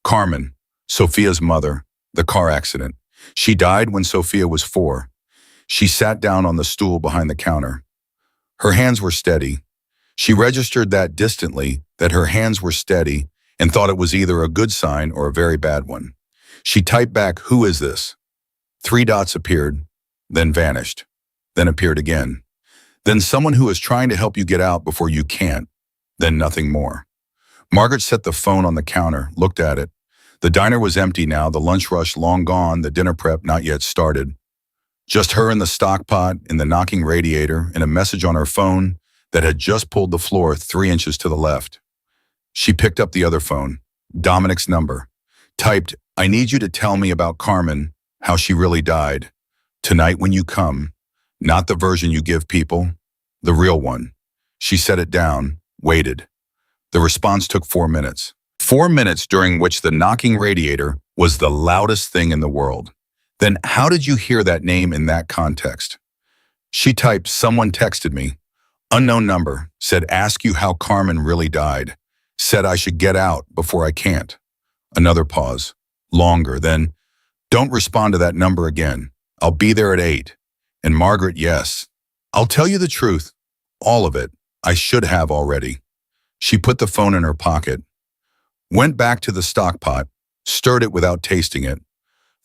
Carmen, Sophia's mother, the car accident. She died when Sophia was 4. She sat down on the stool behind the counter. Her hands were steady. She registered that distantly, that her hands were steady, and thought it was either a good sign or a very bad one. She typed back, who is this? 3 dots appeared, then vanished, then appeared again. Then someone who is trying to help you get out before you can't, then nothing more. Margaret set the phone on the counter, looked at it. The diner was empty now, the lunch rush long gone, the dinner prep not yet started. Just her in the stock pot, in the knocking radiator, and a message on her phone that had just pulled the floor 3 inches to the left. She picked up the other phone, Dominic's number, typed, I need you to tell me about Carmen, how she really died. Tonight when you come, not the version you give people, the real one. She set it down, waited. The response took 4 minutes. 4 minutes during which the knocking radiator was the loudest thing in the world. Then how did you hear that name in that context? She typed, someone texted me. Unknown number, said ask you how Carmen really died. Said I should get out before I can't. Another pause. Longer, then, don't respond to that number again. I'll be there at 8. And Margaret, yes. I'll tell you the truth. All of it. I should have already. She put the phone in her pocket, went back to the stock pot, stirred it without tasting it,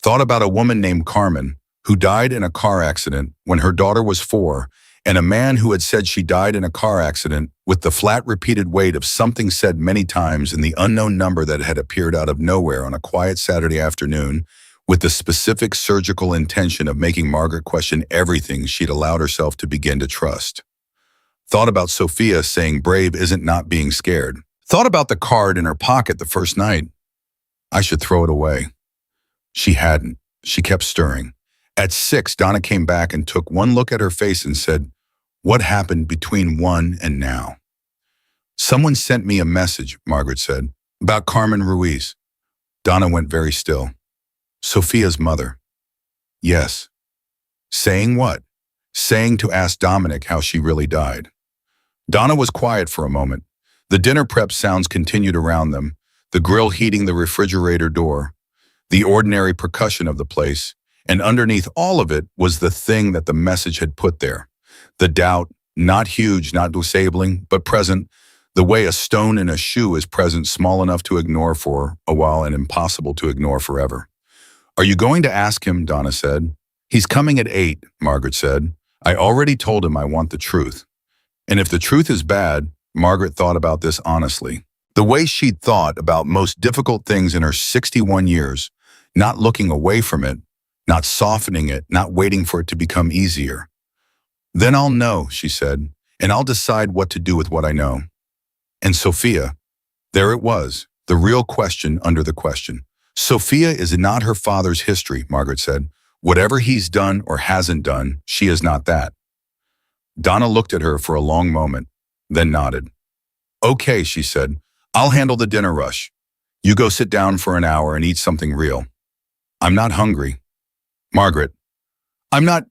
thought about a woman named Carmen who died in a car accident when her daughter was 4, and a man who had said she died in a car accident with the flat repeated weight of something said many times in the unknown number that had appeared out of nowhere on a quiet Saturday afternoon with the specific surgical intention of making Margaret question everything she'd allowed herself to begin to trust. Thought about Sophia saying brave isn't not being scared. Thought about the card in her pocket the first night. I should throw it away. She hadn't. She kept stirring. At 6, Donna came back and took one look at her face and said, what happened between 1 and now? Someone sent me a message, Margaret said, about Carmen Ruiz. Donna went very still. Sophia's mother. Yes. Saying what? Saying to ask Dominic how she really died. Donna was quiet for a moment. The dinner prep sounds continued around them, the grill heating the refrigerator door, the ordinary percussion of the place, and underneath all of it was the thing that the message had put there. The doubt, not huge, not disabling, but present, the way a stone in a shoe is present, small enough to ignore for a while and impossible to ignore forever. Are you going to ask him? Donna said. He's coming at 8, Margaret said. I already told him I want the truth. And if the truth is bad, Margaret thought about this honestly. The way she'd thought about most difficult things in her 61 years, not looking away from it, not softening it, not waiting for it to become easier. Then I'll know, she said, and I'll decide what to do with what I know. And Sophia, there it was, the real question under the question. Sophia is not her father's history, Margaret said. Whatever he's done or hasn't done, she is not that. Donna looked at her for a long moment, then nodded. Okay, she said, I'll handle the dinner rush. You go sit down for an hour and eat something real. I'm not hungry. Margaret, I'm not.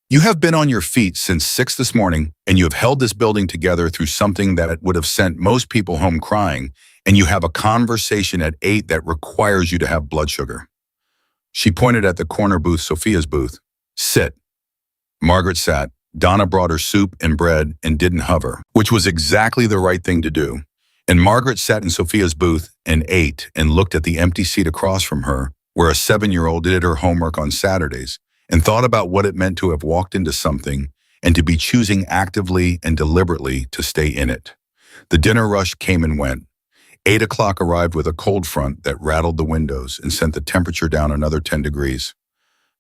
You have been on your feet since 6 this morning, and you have held this building together through something that would have sent most people home crying, and you have a conversation at 8 that requires you to have blood sugar. She pointed at the corner booth, Sophia's booth. Sit. Margaret sat. Donna brought her soup and bread and didn't hover, which was exactly the right thing to do. And Margaret sat in Sophia's booth and ate and looked at the empty seat across from her, where a 7-year-old did her homework on Saturdays, and thought about what it meant to have walked into something and to be choosing actively and deliberately to stay in it. The dinner rush came and went. 8 o'clock arrived with a cold front that rattled the windows and sent the temperature down another 10 degrees.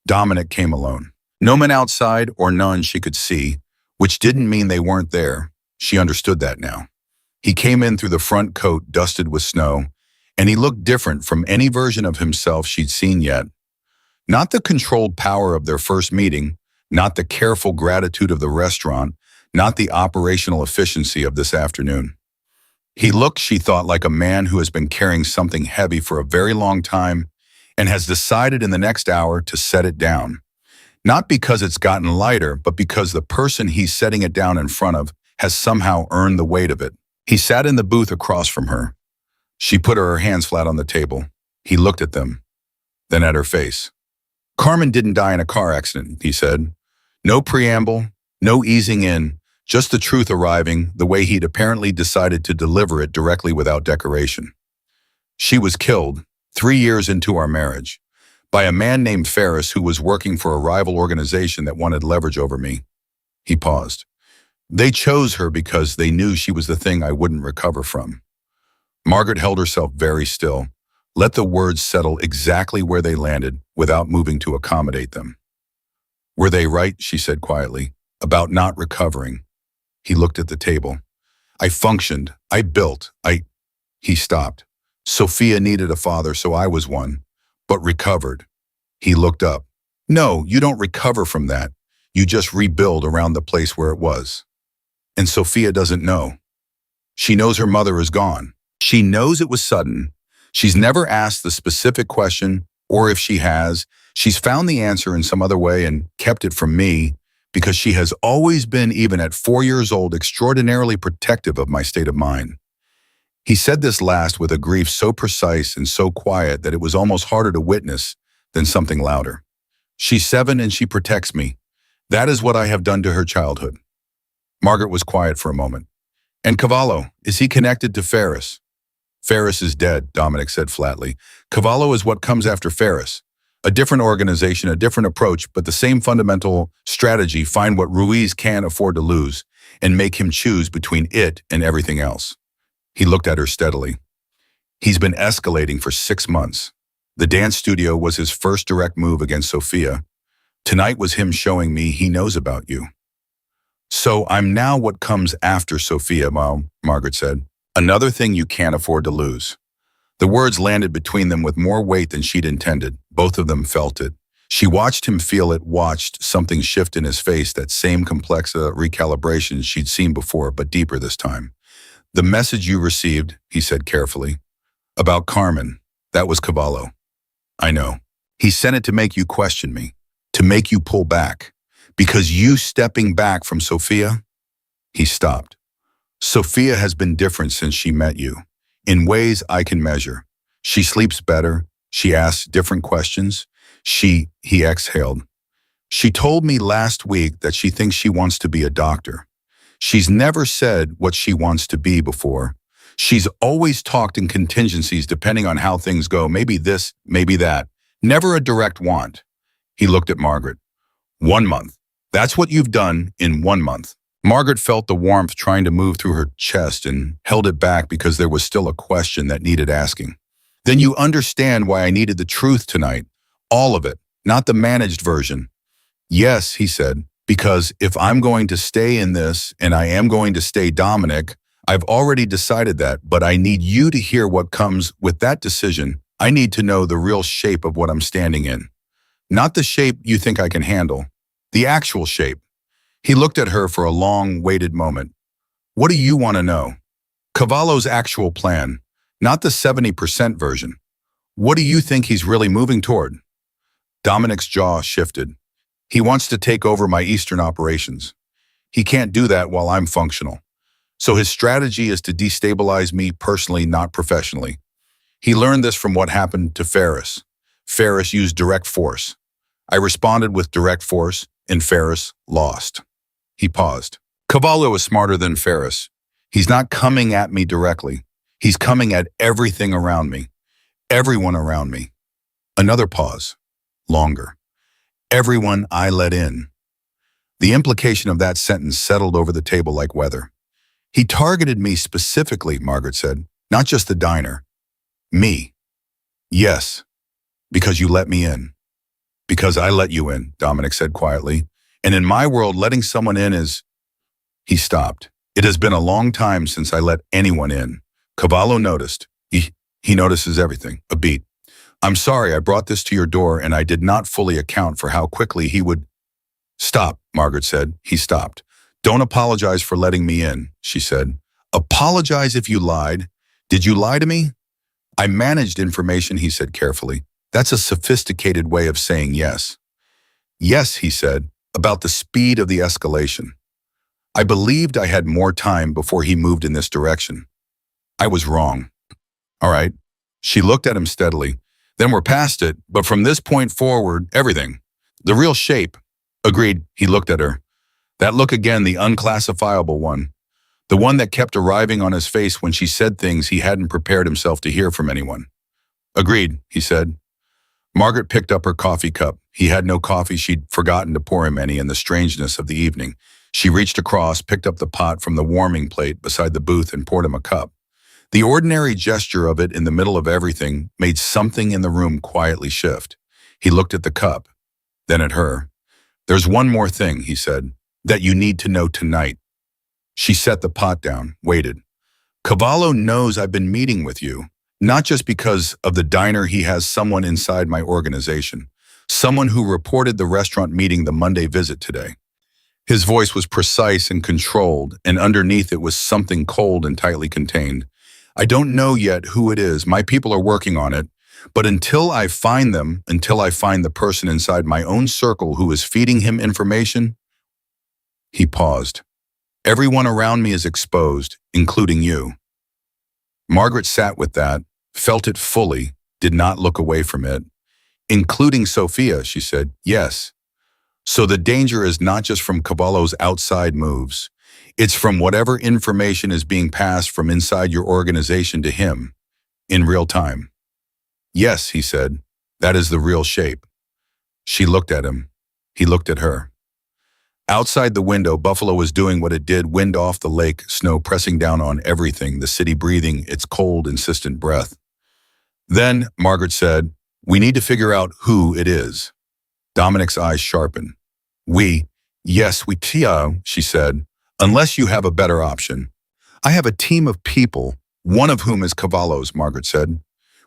Dominic came alone. No men outside or none she could see, which didn't mean they weren't there. She understood that now. He came in through the front coat dusted with snow, and he looked different from any version of himself she'd seen yet. Not the controlled power of their first meeting, not the careful gratitude of the restaurant, not the operational efficiency of this afternoon. He looked, she thought, like a man who has been carrying something heavy for a very long time and has decided in the next hour to set it down. Not because it's gotten lighter, but because the person he's setting it down in front of has somehow earned the weight of it. He sat in the booth across from her. She put her hands flat on the table. He looked at them, then at her face. Carmen didn't die in a car accident, he said. No preamble, no easing in, just the truth arriving the way he'd apparently decided to deliver it directly without decoration. She was killed 3 years into our marriage by a man named Ferris who was working for a rival organization that wanted leverage over me. He paused. They chose her because they knew she was the thing I wouldn't recover from. Margaret held herself very still, let the words settle exactly where they landed without moving to accommodate them. Were they right, she said quietly, about not recovering? He looked at the table. I functioned, I built, He stopped. Sophia needed a father, so I was one, but recovered. He looked up. No, you don't recover from that. You just rebuild around the place where it was. And Sophia doesn't know. She knows her mother is gone. She knows it was sudden. She's never asked the specific question, or if she has, she's found the answer in some other way and kept it from me because she has always been, even at 4 years old, extraordinarily protective of my state of mind. He said this last with a grief so precise and so quiet that it was almost harder to witness than something louder. She's 7 and she protects me. That is what I have done to her childhood. Margaret was quiet for a moment. And Cavallo, is he connected to Ferris? Ferris is dead, Dominic said flatly. Cavallo is what comes after Ferris. A different organization, a different approach, but the same fundamental strategy: find what Ruiz can't afford to lose and make him choose between it and everything else. He looked at her steadily. He's been escalating for 6 months. The dance studio was his first direct move against Sophia. Tonight was him showing me he knows about you. So I'm now what comes after Sophia, Mom, Margaret said. Another thing you can't afford to lose. The words landed between them with more weight than she'd intended. Both of them felt it. She watched him feel it, watched something shift in his face, that same complex recalibration she'd seen before, but deeper this time. The message you received, he said carefully, about Carmen, that was Cavallo. I know. He sent it to make you question me. to make you pull back. Because you stepping back from Sophia? He stopped. Sophia has been different since she met you, in ways I can measure. She sleeps better. She asks different questions. He exhaled. She told me last week that she thinks she wants to be a doctor. She's never said what she wants to be before. She's always talked in contingencies depending on how things go. Maybe this, maybe that. Never a direct want. He looked at Margaret. 1 month. That's what you've done in 1 month. Margaret felt the warmth trying to move through her chest and held it back because there was still a question that needed asking. Then you understand why I needed the truth tonight. All of it, not the managed version. Yes, he said, because if I'm going to stay in this and I am going to stay Dominic, I've already decided that, but I need you to hear what comes with that decision. I need to know the real shape of what I'm standing in. Not the shape you think I can handle, the actual shape. He looked at her for a long, waited moment. What do you want to know? Cavallo's actual plan, not the 70% version. What do you think he's really moving toward? Dominic's jaw shifted. He wants to take over my Eastern operations. He can't do that while I'm functional. So his strategy is to destabilize me personally, not professionally. He learned this from what happened to Ferris. Ferris used direct force. I responded with direct force, and Ferris lost. He paused. Cavallo is smarter than Ferris. He's not coming at me directly. He's coming at everything around me. Everyone around me. Another pause. Longer. Everyone I let in. The implication of that sentence settled over the table like weather. He targeted me specifically, Margaret said, not just the diner. Me. Yes, because you let me in. Because I let you in, Dominic said quietly. And in my world, letting someone in is... He stopped. It has been a long time since I let anyone in. Cavallo noticed. He notices everything. A beat. I'm sorry I brought this to your door and I did not fully account for how quickly he would... Stop, Margaret said. He stopped. Don't apologize for letting me in, she said. Apologize if you lied. Did you lie to me? I managed information, he said carefully. That's a sophisticated way of saying yes. Yes, he said, about the speed of the escalation. I believed I had more time before he moved in this direction. I was wrong. All right. She looked at him steadily. Then we're past it, but from this point forward, everything. The real shape. Agreed, he looked at her. That look again, the unclassifiable one. The one that kept arriving on his face when she said things he hadn't prepared himself to hear from anyone. Agreed, he said. Margaret picked up her coffee cup. He had no coffee. She'd forgotten to pour him any in the strangeness of the evening. She reached across, picked up the pot from the warming plate beside the booth and poured him a cup. The ordinary gesture of it in the middle of everything made something in the room quietly shift. He looked at the cup, then at her. There's one more thing, he said, that you need to know tonight. She set the pot down, waited. Cavallo knows I've been meeting with you, not just because of the diner. He has someone inside my organization, someone who reported the restaurant meeting the Monday visit today. His voice was precise and controlled, and underneath it was something cold and tightly contained. I don't know yet who it is. My people are working on it. But until I find them, until I find the person inside my own circle who is feeding him information, he paused. Everyone around me is exposed, including you. Margaret sat with that, felt it fully, did not look away from it. Including Sophia, she said, yes. So the danger is not just from Cavallo's outside moves. It's from whatever information is being passed from inside your organization to him, in real time. Yes, he said, that is the real shape. She looked at him. He looked at her. Outside the window, Buffalo was doing what it did, wind off the lake, snow pressing down on everything, the city breathing its cold, insistent breath. Then, Margaret said, we need to figure out who it is. Dominic's eyes sharpened. Yes, we, she said, unless you have a better option. I have a team of people, one of whom is Cavallo's, Margaret said,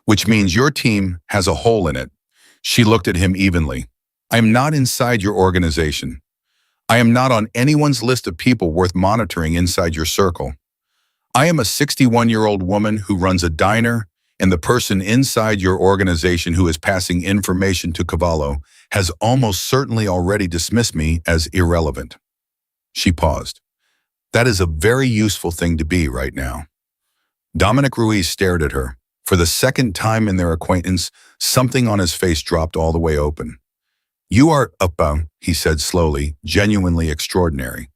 which means your team has a hole in it. She looked at him evenly. I am not inside your organization. I am not on anyone's list of people worth monitoring inside your circle. I am a 61-year-old woman who runs a diner And the person inside your organization who is passing information to Cavallo has almost certainly already dismissed me as irrelevant. She paused. That is a very useful thing to be right now. Dominic Ruiz stared at her. For the second time in their acquaintance, something on his face dropped all the way open. You are he said slowly, genuinely extraordinary.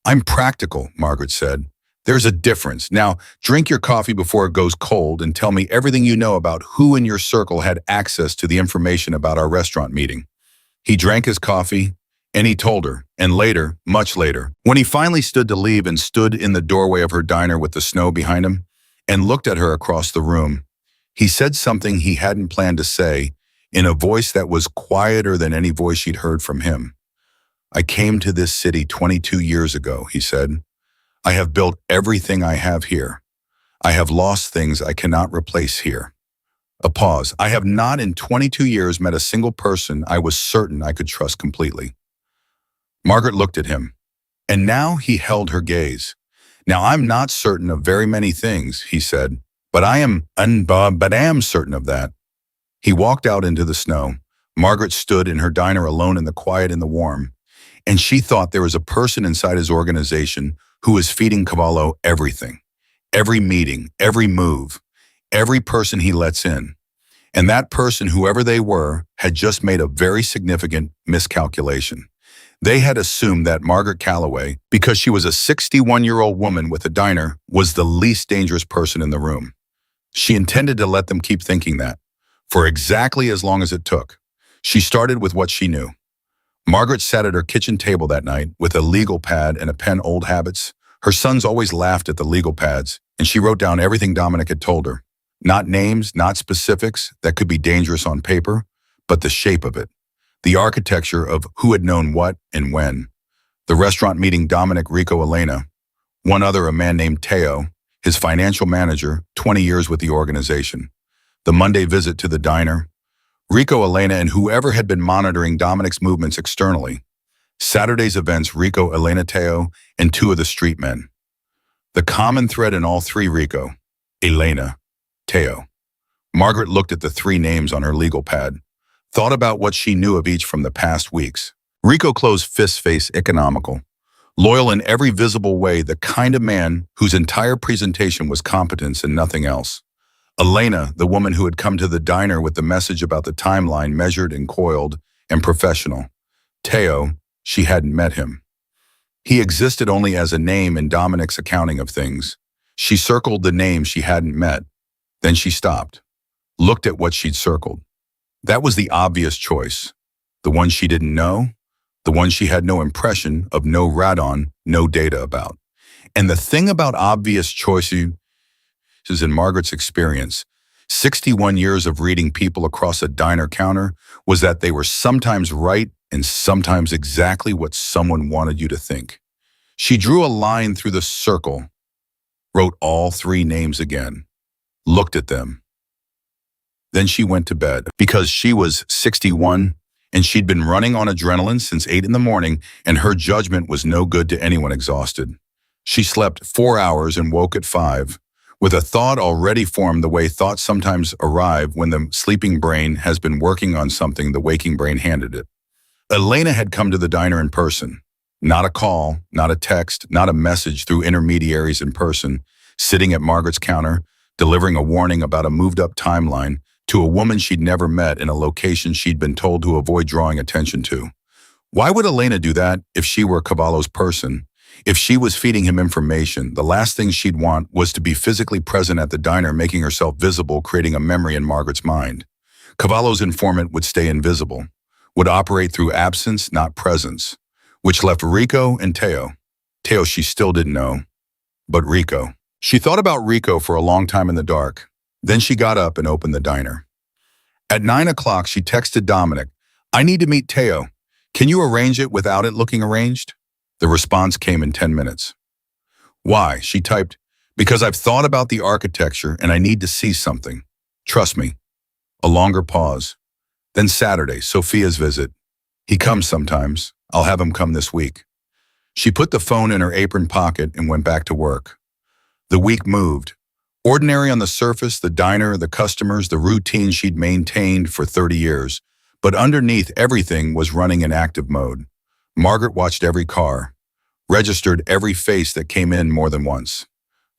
I'm practical, Margaret said. There's a difference. Now, drink your coffee before it goes cold and tell me everything you know about who in your circle had access to the information about our restaurant meeting. He drank his coffee, and he told her, and later, much later, when he finally stood to leave and stood in the doorway of her diner with the snow behind him and looked at her across the room, he said something he hadn't planned to say in a voice that was quieter than any voice she'd heard from him. I came to this city 22 years ago, he said. I have built everything I have here. I have lost things I cannot replace here. A pause. I have not in 22 years met a single person I was certain I could trust completely. Margaret looked at him, and now he held her gaze. Now I'm not certain of very many things, he said, but I am certain of that. He walked out into the snow. Margaret stood in her diner alone in the quiet and the warm, and she thought there was a person inside his organization who was feeding Cavallo everything, every meeting, every move, every person he lets in. And that person, whoever they were, had just made a very significant miscalculation. They had assumed that Margaret Calloway, because she was a 61-year-old woman with a diner, was the least dangerous person in the room. She intended to let them keep thinking that, for exactly as long as it took. She started with what she knew. Margaret sat at her kitchen table that night with a legal pad and a pen. Old habits. Her sons always laughed at the legal pads, and she wrote down everything Dominic had told her. Not names, not specifics that could be dangerous on paper, but the shape of it. The architecture of who had known what and when. The restaurant meeting Dominic, Rico, Elena. One other, a man named Teo, his financial manager, 20 years with the organization. The Monday visit to the diner. Rico, Elena, and whoever had been monitoring Dominic's movements externally. Saturday's events, Rico, Elena, Teo, and two of the street men. The common thread in all three, Rico, Elena, Teo. Margaret looked at the three names on her legal pad, thought about what she knew of each from the past weeks. Rico, closed fist face, economical, loyal in every visible way, the kind of man whose entire presentation was competence and nothing else. Elena, the woman who had come to the diner with the message about the timeline, measured and coiled and professional. Teo, she hadn't met him. He existed only as a name in Dominic's accounting of things. She circled the name she hadn't met. Then she stopped, looked at what she'd circled. That was the obvious choice. The one she didn't know, the one she had no impression of, no radon, no data about. And the thing about obvious choices in Margaret's experience, 61 years of reading people across a diner counter, was that they were sometimes right and sometimes exactly what someone wanted you to think. She drew a line through the circle, wrote all three names again, looked at them. Then she went to bed because she was 61 and she'd been running on adrenaline since 8 in the morning, and her judgment was no good to anyone exhausted. She slept 4 hours and woke at 5. With a thought already formed the way thoughts sometimes arrive when the sleeping brain has been working on something the waking brain handed it. Elena had come to the diner in person. Not a call, not a text, not a message through intermediaries in person, sitting at Margaret's counter, delivering a warning about a moved-up timeline to a woman she'd never met in a location she'd been told to avoid drawing attention to. Why would Elena do that if she were Cavallo's person? If she was feeding him information, the last thing she'd want was to be physically present at the diner, making herself visible, creating a memory in Margaret's mind. Cavallo's informant would stay invisible, would operate through absence, not presence, which left Rico and Teo. Teo she still didn't know, but Rico. She thought about Rico for a long time in the dark. Then she got up and opened the diner. At 9 o'clock, she texted Dominic, "I need to meet Teo. Can you arrange it without it looking arranged?" The response came in 10 minutes. "Why?" She typed, "Because I've thought about the architecture and I need to see something. Trust me." A longer pause. Then Saturday, Sophia's visit. "He comes sometimes. I'll have him come this week." She put the phone in her apron pocket and went back to work. The week moved. Ordinary on the surface, the diner, the customers, the routine she'd maintained for 30 years. But underneath everything was running in active mode. Margaret watched every car, registered every face that came in more than once.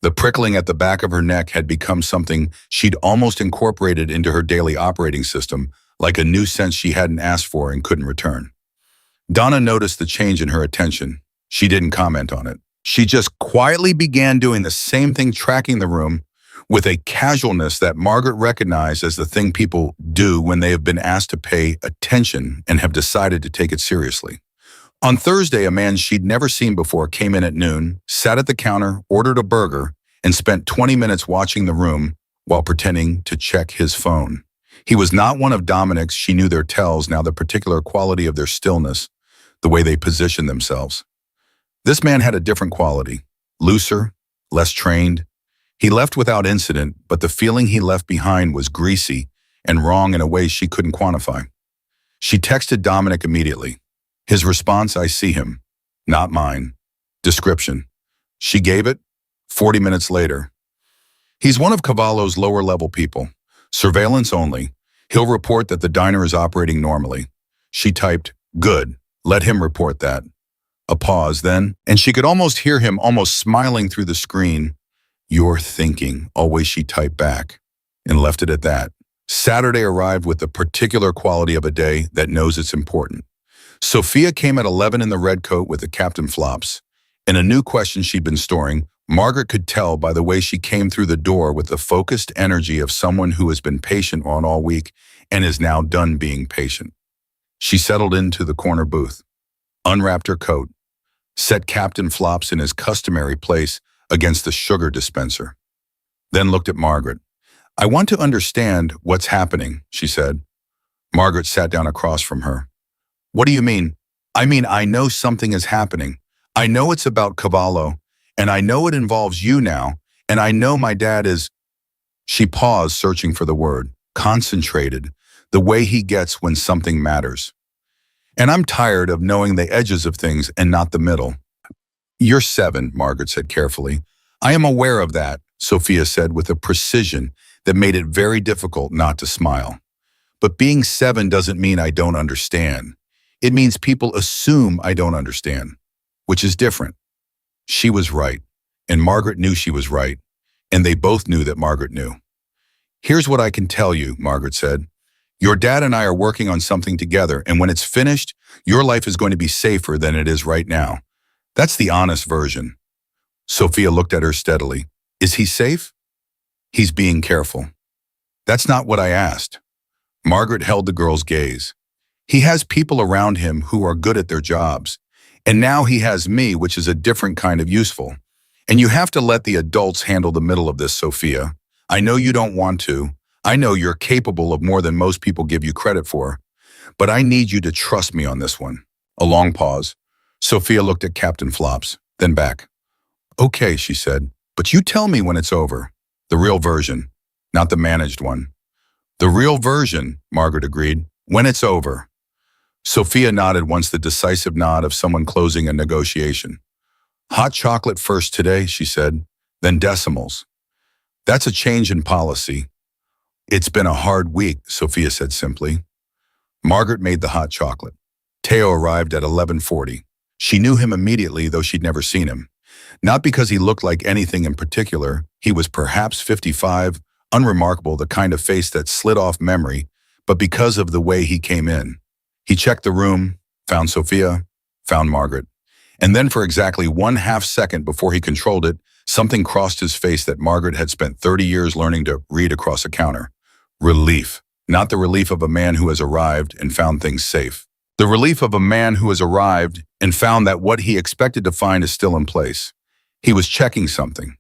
The prickling at the back of her neck had become something she'd almost incorporated into her daily operating system, like a new sense she hadn't asked for and couldn't return. Donna noticed the change in her attention. She didn't comment on it. She just quietly began doing the same thing, tracking the room with a casualness that Margaret recognized as the thing people do when they have been asked to pay attention and have decided to take it seriously. On Thursday, a man she'd never seen before came in at noon, sat at the counter, ordered a burger, and spent 20 minutes watching the room while pretending to check his phone. He was not one of Dominic's. She knew their tells, now the particular quality of their stillness, the way they positioned themselves. This man had a different quality, looser, less trained. He left without incident, but the feeling he left behind was greasy and wrong in a way she couldn't quantify. She texted Dominic immediately. His response, I see him. Not mine. Description. She gave it. 40 minutes later. He's one of Cavallo's lower-level people. Surveillance only. He'll report that the diner is operating normally. She typed, good. Let him report that. A pause then, and she could almost hear him almost smiling through the screen. You're thinking, always she typed back, and left it at that. Saturday arrived with the particular quality of a day that knows it's important. Sophia came at 11 in the red coat with the captain flops. In a new question she'd been storing, Margaret could tell by the way she came through the door with the focused energy of someone who has been patient on all week and is now done being patient. She settled into the corner booth, unwrapped her coat, set Captain Flops in his customary place against the sugar dispenser, then looked at Margaret. I want to understand what's happening, she said. Margaret sat down across from her. What do you mean? I know something is happening. I know it's about Cavallo, and I know it involves you now, and I know my dad is... She paused, searching for the word. Concentrated, the way he gets when something matters. And I'm tired of knowing the edges of things and not the middle. You're 7, Margaret said carefully. I am aware of that, Sophia said with a precision that made it very difficult not to smile. But being 7 doesn't mean I don't understand. It means people assume I don't understand, which is different. She was right, and Margaret knew she was right, and they both knew that Margaret knew. Here's what I can tell you, Margaret said. Your dad and I are working on something together, and when it's finished, your life is going to be safer than it is right now. That's the honest version. Sophia looked at her steadily. Is he safe? He's being careful. That's not what I asked. Margaret held the girl's gaze. He has people around him who are good at their jobs. And now he has me, which is a different kind of useful. And you have to let the adults handle the middle of this, Sophia. I know you don't want to. I know you're capable of more than most people give you credit for. But I need you to trust me on this one. A long pause. Sophia looked at Captain Flops, then back. Okay, she said, but you tell me when it's over. The real version, not the managed one. The real version, Margaret agreed, when it's over. Sophia nodded once, the decisive nod of someone closing a negotiation. Hot chocolate first today, she said, then decimals. That's a change in policy. It's been a hard week, Sophia said simply. Margaret made the hot chocolate. Teo arrived at 11:40. She knew him immediately, though she'd never seen him. Not because he looked like anything in particular. He was perhaps 55, unremarkable, the kind of face that slid off memory, but because of the way he came in. He checked the room, found Sophia, found Margaret. And then for exactly 1/2 second before he controlled it, something crossed his face that Margaret had spent 30 years learning to read across a counter. Relief. Not the relief of a man who has arrived and found things safe. The relief of a man who has arrived and found that what he expected to find is still in place. He was checking something,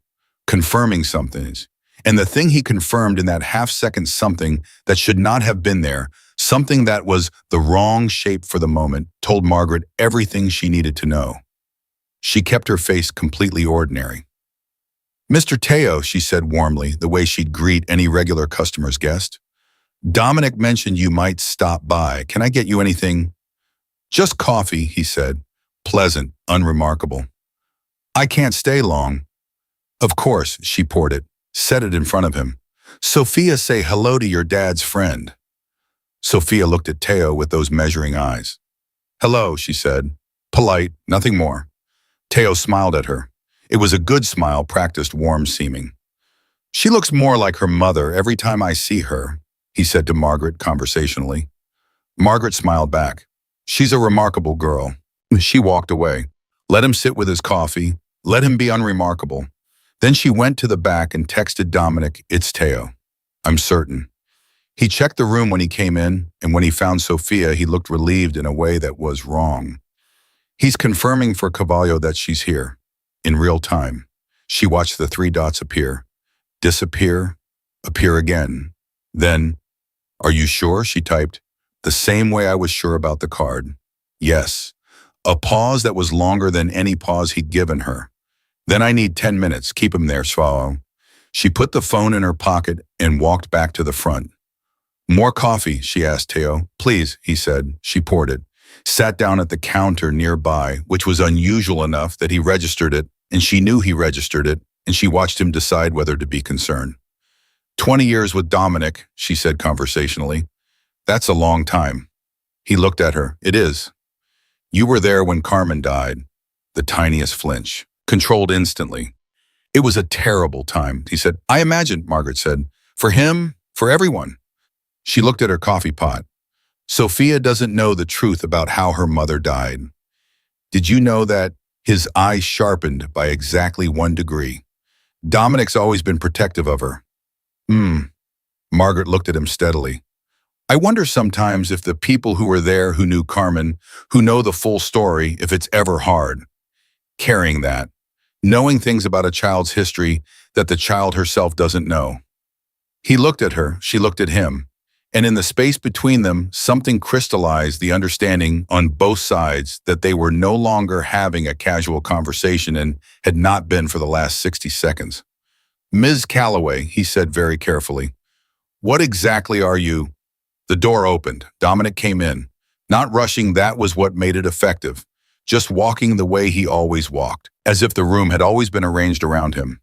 confirming something. And the thing he confirmed in that half-second something that should not have been there, something that was the wrong shape for the moment, told Margaret everything she needed to know. She kept her face completely ordinary. Mr. Teo, she said warmly, the way she'd greet any regular customer's guest. Dominic mentioned you might stop by. Can I get you anything? Just coffee, he said. Pleasant, unremarkable. I can't stay long. Of course, she poured it, Set it in front of him. Sophia, say hello to your dad's friend. Sophia looked at Teo with those measuring eyes. Hello, she said. Polite, nothing more. Teo smiled at her. It was a good smile, practiced, warm-seeming. She looks more like her mother every time I see her, he said to Margaret conversationally. Margaret smiled back. She's a remarkable girl. She walked away. Let him sit with his coffee. Let him be unremarkable. Then she went to the back and texted Dominic, it's Teo. I'm certain. He checked the room when he came in, and when he found Sophia, he looked relieved in a way that was wrong. He's confirming for Cavallo that she's here. In real time. She watched the 3 dots appear, disappear, appear again. Then, are you sure? She typed. The same way I was sure about the card. Yes. A pause that was longer than any pause he'd given her. Then I need 10 minutes. Keep him there, Swallow. She put the phone in her pocket and walked back to the front. More coffee, she asked Teo. Please, he said. She poured it. Sat down at the counter nearby, which was unusual enough that he registered it, and she knew he registered it, and she watched him decide whether to be concerned. 20 years with Dominic, she said conversationally. That's a long time. He looked at her. It is. You were there when Carmen died. The tiniest flinch. Controlled instantly. It was a terrible time, he said. I imagine, Margaret said. For him, for everyone. She looked at her coffee pot. Sophia doesn't know the truth about how her mother died. Did you know that? His eyes sharpened by exactly 1 degree. Dominic's always been protective of her. Margaret looked at him steadily. I wonder sometimes if the people who were there who knew Carmen, who know the full story, if it's ever hard. Carrying that. Knowing things about a child's history that the child herself doesn't know. He looked at her, she looked at him. And in the space between them, something crystallized the understanding on both sides that they were no longer having a casual conversation and had not been for the last 60 seconds. Ms. Calloway, he said very carefully, what exactly are you? The door opened. Dominic came in. Not rushing, that was what made it effective. Just walking the way he always walked, as if the room had always been arranged around him.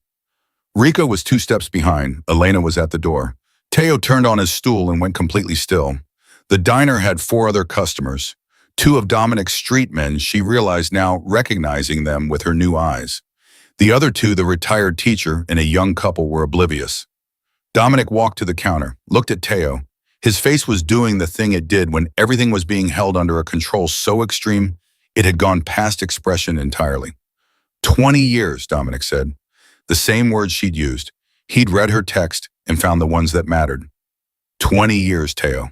Rico was 2 steps behind. Elena was at the door. Teo turned on his stool and went completely still. The diner had 4 other customers. 2 of Dominic's street men, she realized now, recognizing them with her new eyes. The other 2, the retired teacher and a young couple, were oblivious. Dominic walked to the counter, looked at Teo. His face was doing the thing it did when everything was being held under a control so extreme it had gone past expression entirely. 20 years, Dominic said. The same words she'd used. He'd read her text and found the ones that mattered. 20 years, Teo.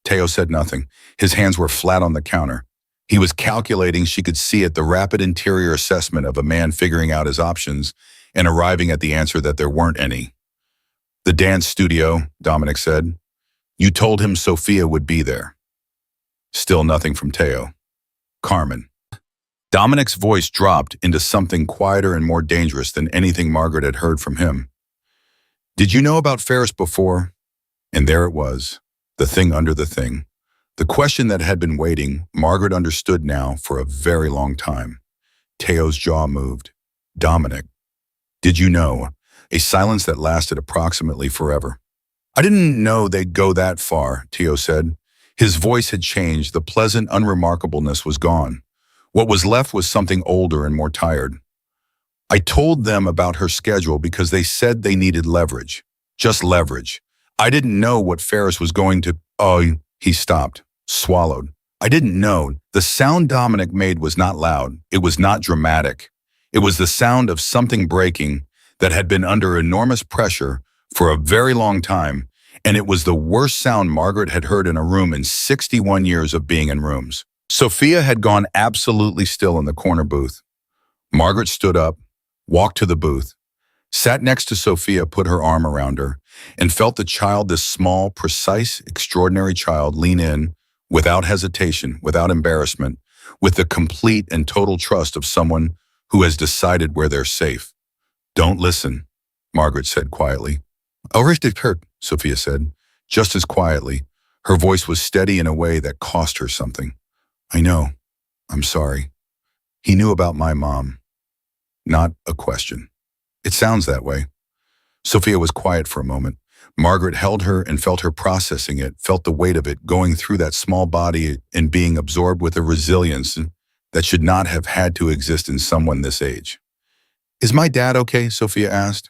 Teo said nothing. His hands were flat on the counter. He was calculating, she could see it, the rapid interior assessment of a man figuring out his options and arriving at the answer that there weren't any. The dance studio, Dominic said. You told him Sophia would be there. Still nothing from Teo. Carmen. Dominic's voice dropped into something quieter and more dangerous than anything Margaret had heard from him. Did you know about Ferris before? And there it was, the thing under the thing. The question that had been waiting, Margaret understood now for a very long time. Teo's jaw moved. Dominic. Did you know? A silence that lasted approximately forever. I didn't know they'd go that far, Teo said. His voice had changed. The pleasant unremarkableness was gone. What was left was something older and more tired. I told them about her schedule because they said they needed leverage. Just leverage. I didn't know what Ferris was going to... Oh, he stopped, swallowed. I didn't know. The sound Dominic made was not loud. It was not dramatic. It was the sound of something breaking that had been under enormous pressure for a very long time, and it was the worst sound Margaret had heard in a room in 61 years of being in rooms. Sophia had gone absolutely still in the corner booth. Margaret stood up, walked to the booth, sat next to Sophia, put her arm around her, and felt the child, this small, precise, extraordinary child, lean in, without hesitation, without embarrassment, with the complete and total trust of someone who has decided where they're safe. Don't listen, Margaret said quietly. I'll richtig hurt, Sophia said, just as quietly. Her voice was steady in a way that cost her something. I know. I'm sorry. He knew about my mom. Not a question. It sounds that way. Sophia was quiet for a moment. Margaret held her and felt her processing it, felt the weight of it going through that small body and being absorbed with a resilience that should not have had to exist in someone this age. "Is my dad okay?" Sophia asked.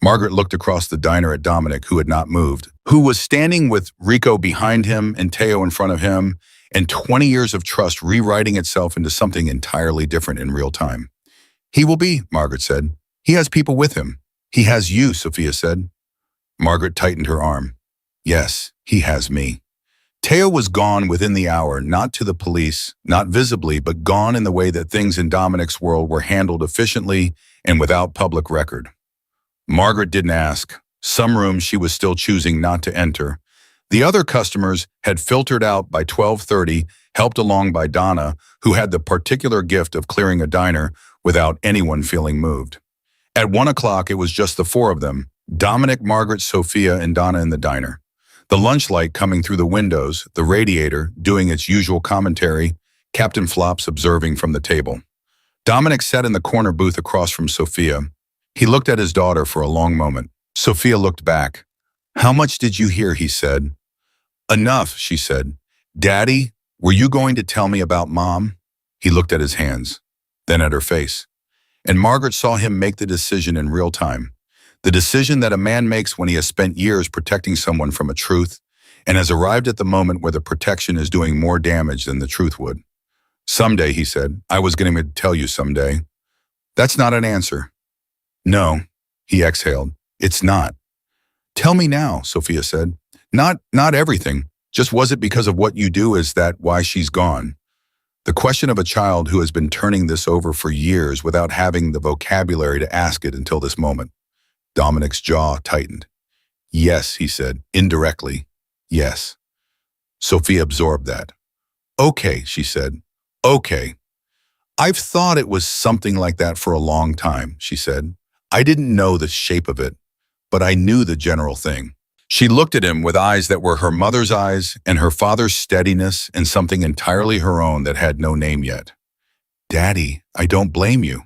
Margaret looked across the diner at Dominic, who had not moved, who was standing with Rico behind him and Teo in front of him, and 20 years of trust rewriting itself into something entirely different in real time. "He will be," Margaret said. "He has people with him." "He has you," Sophia said. Margaret tightened her arm. "Yes, he has me." Teo was gone within the hour, not to the police, not visibly, but gone in the way that things in Dominic's world were handled efficiently and without public record. Margaret didn't ask. Some rooms she was still choosing not to enter. The other customers had filtered out by 12:30, helped along by Donna, who had the particular gift of clearing a diner without anyone feeling moved. At 1 o'clock, it was just the four of them, Dominic, Margaret, Sophia, and Donna in the diner. The lunch light coming through the windows, the radiator doing its usual commentary, Captain Flops observing from the table. Dominic sat in the corner booth across from Sophia. He looked at his daughter for a long moment. Sophia looked back. "How much did you hear?" he said. "Enough," she said. "Daddy, were you going to tell me about Mom?" He looked at his hands, then at her face. And Margaret saw him make the decision in real time. The decision that a man makes when he has spent years protecting someone from a truth and has arrived at the moment where the protection is doing more damage than the truth would. "Someday," he said. "I was going to tell you someday." "That's not an answer." "No," he exhaled. "It's not." "Tell me now," Sophia said. Not everything. Just was it because of what you do? Is that why she's gone?" The question of a child who has been turning this over for years without having the vocabulary to ask it until this moment. Dominic's jaw tightened. "Yes," he said, indirectly. "Yes." Sophia absorbed that. "Okay," she said. "Okay. I've thought it was something like that for a long time," she said. "I didn't know the shape of it, but I knew the general thing." She looked at him with eyes that were her mother's eyes and her father's steadiness and something entirely her own that had no name yet. "Daddy, I don't blame you."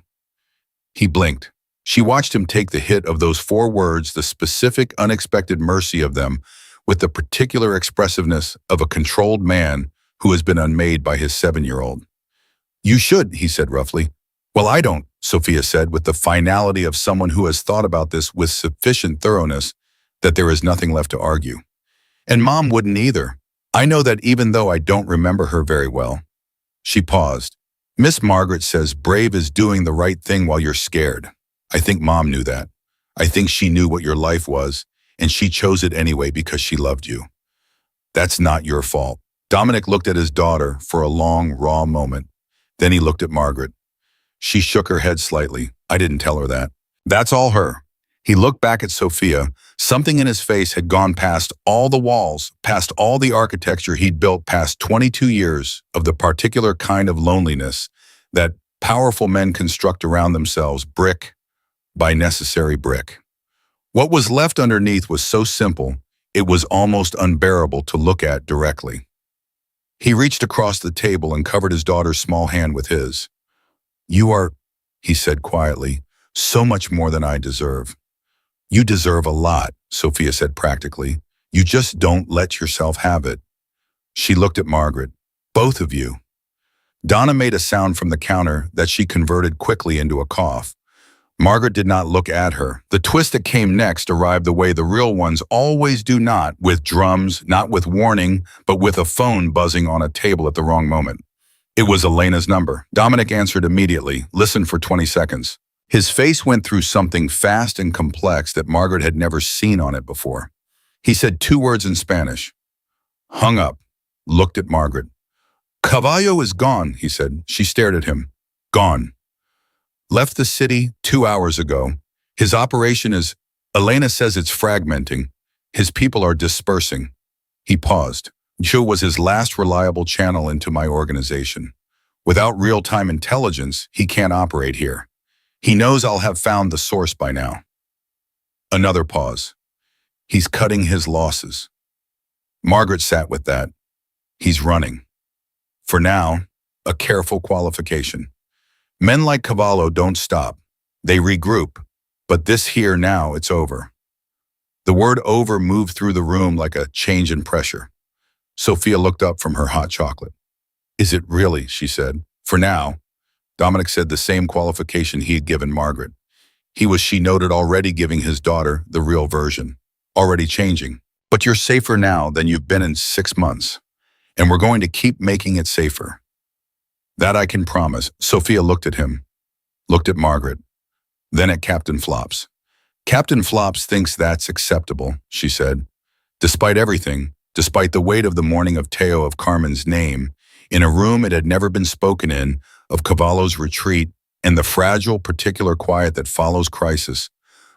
He blinked. She watched him take the hit of those 4 words, the specific, unexpected mercy of them, with the particular expressiveness of a controlled man who has been unmade by his 7-year-old. "You should," he said roughly. "Well, I don't," Sophia said with the finality of someone who has thought about this with sufficient thoroughness that there is nothing left to argue. "And Mom wouldn't either. I know that even though I don't remember her very well." She paused. "Miss Margaret says brave is doing the right thing while you're scared. I think Mom knew that. I think she knew what your life was, and she chose it anyway because she loved you. That's not your fault." Dominic looked at his daughter for a long, raw moment. Then he looked at Margaret. She shook her head slightly. "I didn't tell her that." "That's all her." He looked back at Sophia. Something in his face had gone past all the walls, past all the architecture he'd built, past 22 years of the particular kind of loneliness that powerful men construct around themselves, brick by necessary brick. What was left underneath was so simple, it was almost unbearable to look at directly. He reached across the table and covered his daughter's small hand with his. "You are," he said quietly, "so much more than I deserve." "You deserve a lot," Sophia said practically. "You just don't let yourself have it." She looked at Margaret. "Both of you." Donna made a sound from the counter that she converted quickly into a cough. Margaret did not look at her. The twist that came next arrived the way the real ones always do, not with drums, not with warning, but with a phone buzzing on a table at the wrong moment. It was Elena's number. Dominic answered immediately, listened for 20 seconds. His face went through something fast and complex that Margaret had never seen on it before. He said 2 words in Spanish. Hung up, looked at Margaret. "Caballo is gone," he said. She stared at him. "Gone. Left the city 2 hours ago. His operation is, Elena says it's fragmenting. His people are dispersing." He paused. Joe was his last reliable channel into my organization. Without real-time intelligence, he can't operate here. He knows I'll have found the source by now. Another pause. He's cutting his losses. Margaret sat with that. He's running. For now, a careful qualification. Men like Cavallo don't stop. They regroup. But this here now, it's over. The word over moved through the room like a change in pressure. Sophia looked up from her hot chocolate. Is it really? She said. For now. Dominic said the same qualification he had given Margaret. He was, she noted, already giving his daughter the real version. Already changing. But you're safer now than you've been in 6 months. And we're going to keep making it safer. That I can promise. Sophia looked at him. Looked at Margaret. Then at Captain Flops. Captain Flops thinks that's acceptable, she said. Despite everything, despite the weight of the morning of Teo of Carmen's name, in a room it had never been spoken in, of Cavallo's retreat, and the fragile, particular quiet that follows crisis,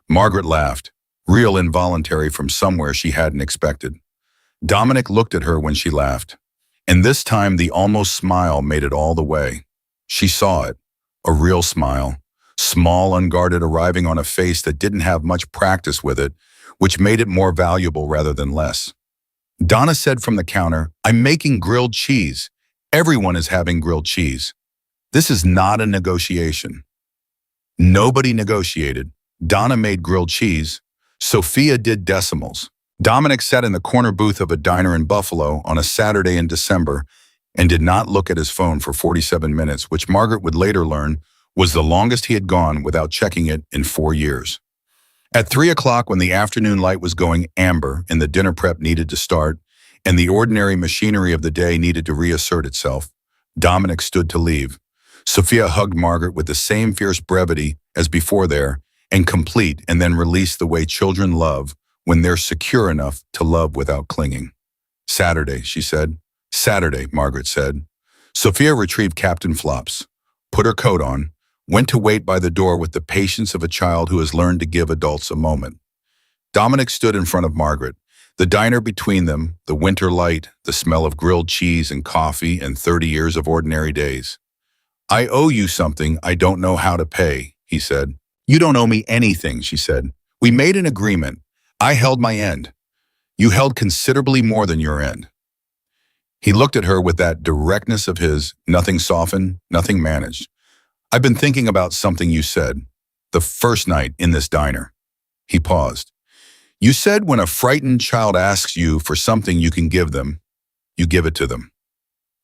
Margaret laughed, real involuntary from somewhere she hadn't expected. Dominic looked at her when she laughed, and this time the almost smile made it all the way. She saw it, a real smile, small, unguarded, arriving on a face that didn't have much practice with it, which made it more valuable rather than less. Donna said from the counter, I'm making grilled cheese. Everyone is having grilled cheese. This is not a negotiation. Nobody negotiated. Donna made grilled cheese. Sophia did decimals. Dominic sat in the corner booth of a diner in Buffalo on a Saturday in December and did not look at his phone for 47 minutes, which Margaret would later learn was the longest he had gone without checking it in 4 years. At 3 o'clock, when the afternoon light was going amber and the dinner prep needed to start and the ordinary machinery of the day needed to reassert itself, Dominic stood to leave. Sophia hugged Margaret with the same fierce brevity as before there, and complete, and then released the way children love when they're secure enough to love without clinging. Saturday, she said. Saturday, Margaret said. Sophia retrieved Captain Flops, put her coat on, went to wait by the door with the patience of a child who has learned to give adults a moment. Dominic stood in front of Margaret, the diner between them, the winter light, the smell of grilled cheese and coffee and 30 years of ordinary days. I owe you something I don't know how to pay, he said. You don't owe me anything, she said. We made an agreement. I held my end. You held considerably more than your end. He looked at her with that directness of his, nothing softened, nothing managed. I've been thinking about something you said, the first night in this diner. He paused. You said when a frightened child asks you for something you can give them, you give it to them.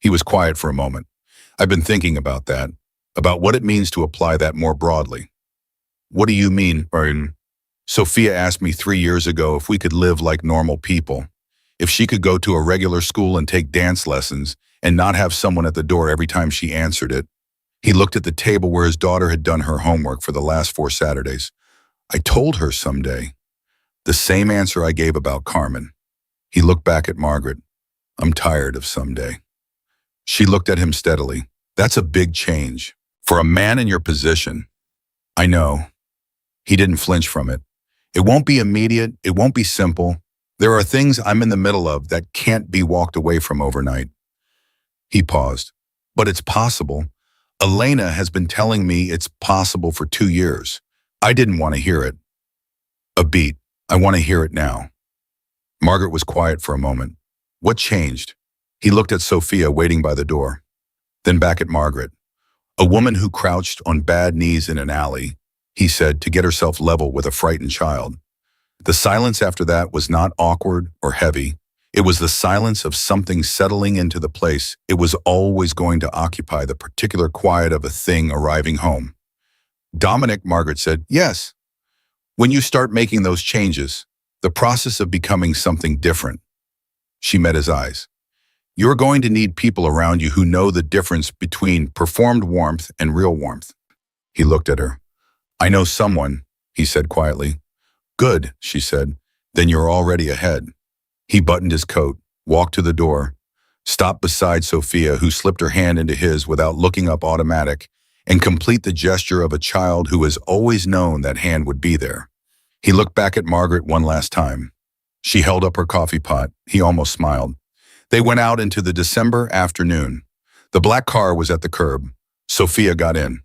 He was quiet for a moment. I've been thinking about that, about what it means to apply that more broadly. What do you mean, Martin? Sophia asked me 3 years ago if we could live like normal people, if she could go to a regular school and take dance lessons and not have someone at the door every time she answered it. He looked at the table where his daughter had done her homework for the last 4 Saturdays. I told her someday. The same answer I gave about Carmen. He looked back at Margaret. I'm tired of someday. She looked at him steadily. That's a big change. For a man in your position. I know. He didn't flinch from it. It won't be immediate. It won't be simple. There are things I'm in the middle of that can't be walked away from overnight. He paused. But it's possible. Elena has been telling me it's possible for 2 years. I didn't want to hear it. A beat. I want to hear it now. Margaret was quiet for a moment. What changed? He looked at Sophia waiting by the door. Then back at Margaret. A woman who crouched on bad knees in an alley, he said, to get herself level with a frightened child. The silence after that was not awkward or heavy. It was the silence of something settling into the place it was always going to occupy, the particular quiet of a thing arriving home. Dominic, Margaret said, yes. When you start making those changes, the process of becoming something different. She met his eyes. You're going to need people around you who know the difference between performed warmth and real warmth. He looked at her. I know someone, he said quietly. Good, she said. Then you're already ahead. He buttoned his coat, walked to the door, stopped beside Sophia, who slipped her hand into his without looking up automatic, and complete the gesture of a child who has always known that hand would be there. He looked back at Margaret one last time. She held up her coffee pot. He almost smiled. They went out into the December afternoon. The black car was at the curb. Sophia got in.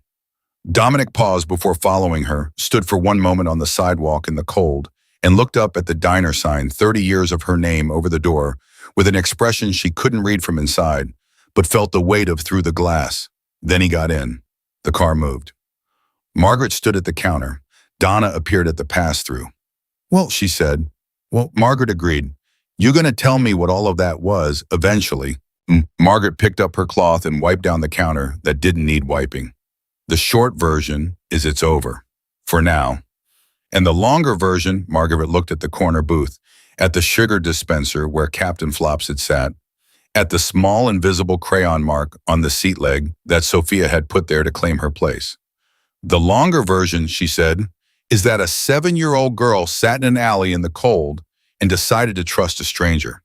Dominic paused before following her, stood for one moment on the sidewalk in the cold, and looked up at the diner sign, 30 years of her name over the door, with an expression she couldn't read from inside, but felt the weight of through the glass. Then he got in. The car moved. Margaret stood at the counter. Donna appeared at the pass-through. Well, she said, Well, Margaret agreed. You gonna tell me what all of that was, eventually. Margaret picked up her cloth and wiped down the counter that didn't need wiping. The short version is it's over. For now. And the longer version, Margaret looked at the corner booth, at the sugar dispenser where Captain Flops had sat, at the small invisible crayon mark on the seat leg that Sophia had put there to claim her place. The longer version, she said, is that a 7-year-old girl sat in an alley in the cold and decided to trust a stranger.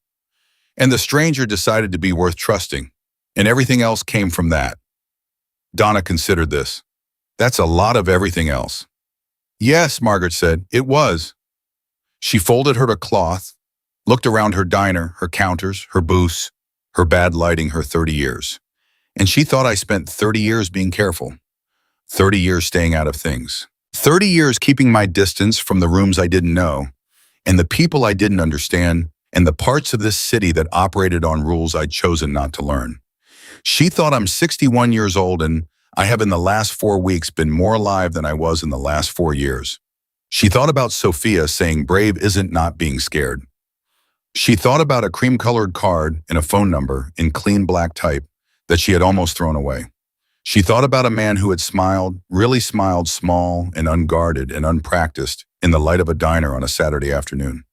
And the stranger decided to be worth trusting, and everything else came from that. Donna considered this. That's a lot of everything else. Yes, Margaret said, it was. She folded her cloth, looked around her diner, her counters, her booths, her bad lighting, her 30 years. And she thought I spent 30 years being careful. 30 years staying out of things. 30 years keeping my distance from the rooms I didn't know, and the people I didn't understand, and the parts of this city that operated on rules I'd chosen not to learn. She thought I'm 61 years old, and I have in the last 4 weeks been more alive than I was in the last 4 years. She thought about Sophia saying brave isn't not being scared. She thought about a cream-colored card and a phone number in clean black type that she had almost thrown away. She thought about a man who had smiled, really smiled, small and unguarded and unpracticed in the light of a diner on a Saturday afternoon.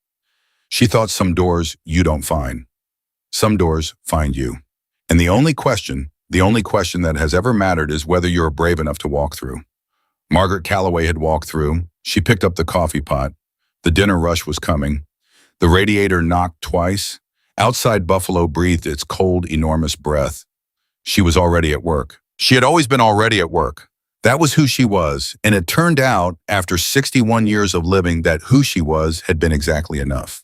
She thought some doors you don't find. Some doors find you. And the only question that has ever mattered is whether you're brave enough to walk through. Margaret Calloway had walked through. She picked up the coffee pot. The dinner rush was coming. The radiator knocked twice. Outside Buffalo breathed its cold, enormous breath. She was already at work. She had always been already at work. That was who she was, and it turned out, after 61 years of living, that who she was had been exactly enough.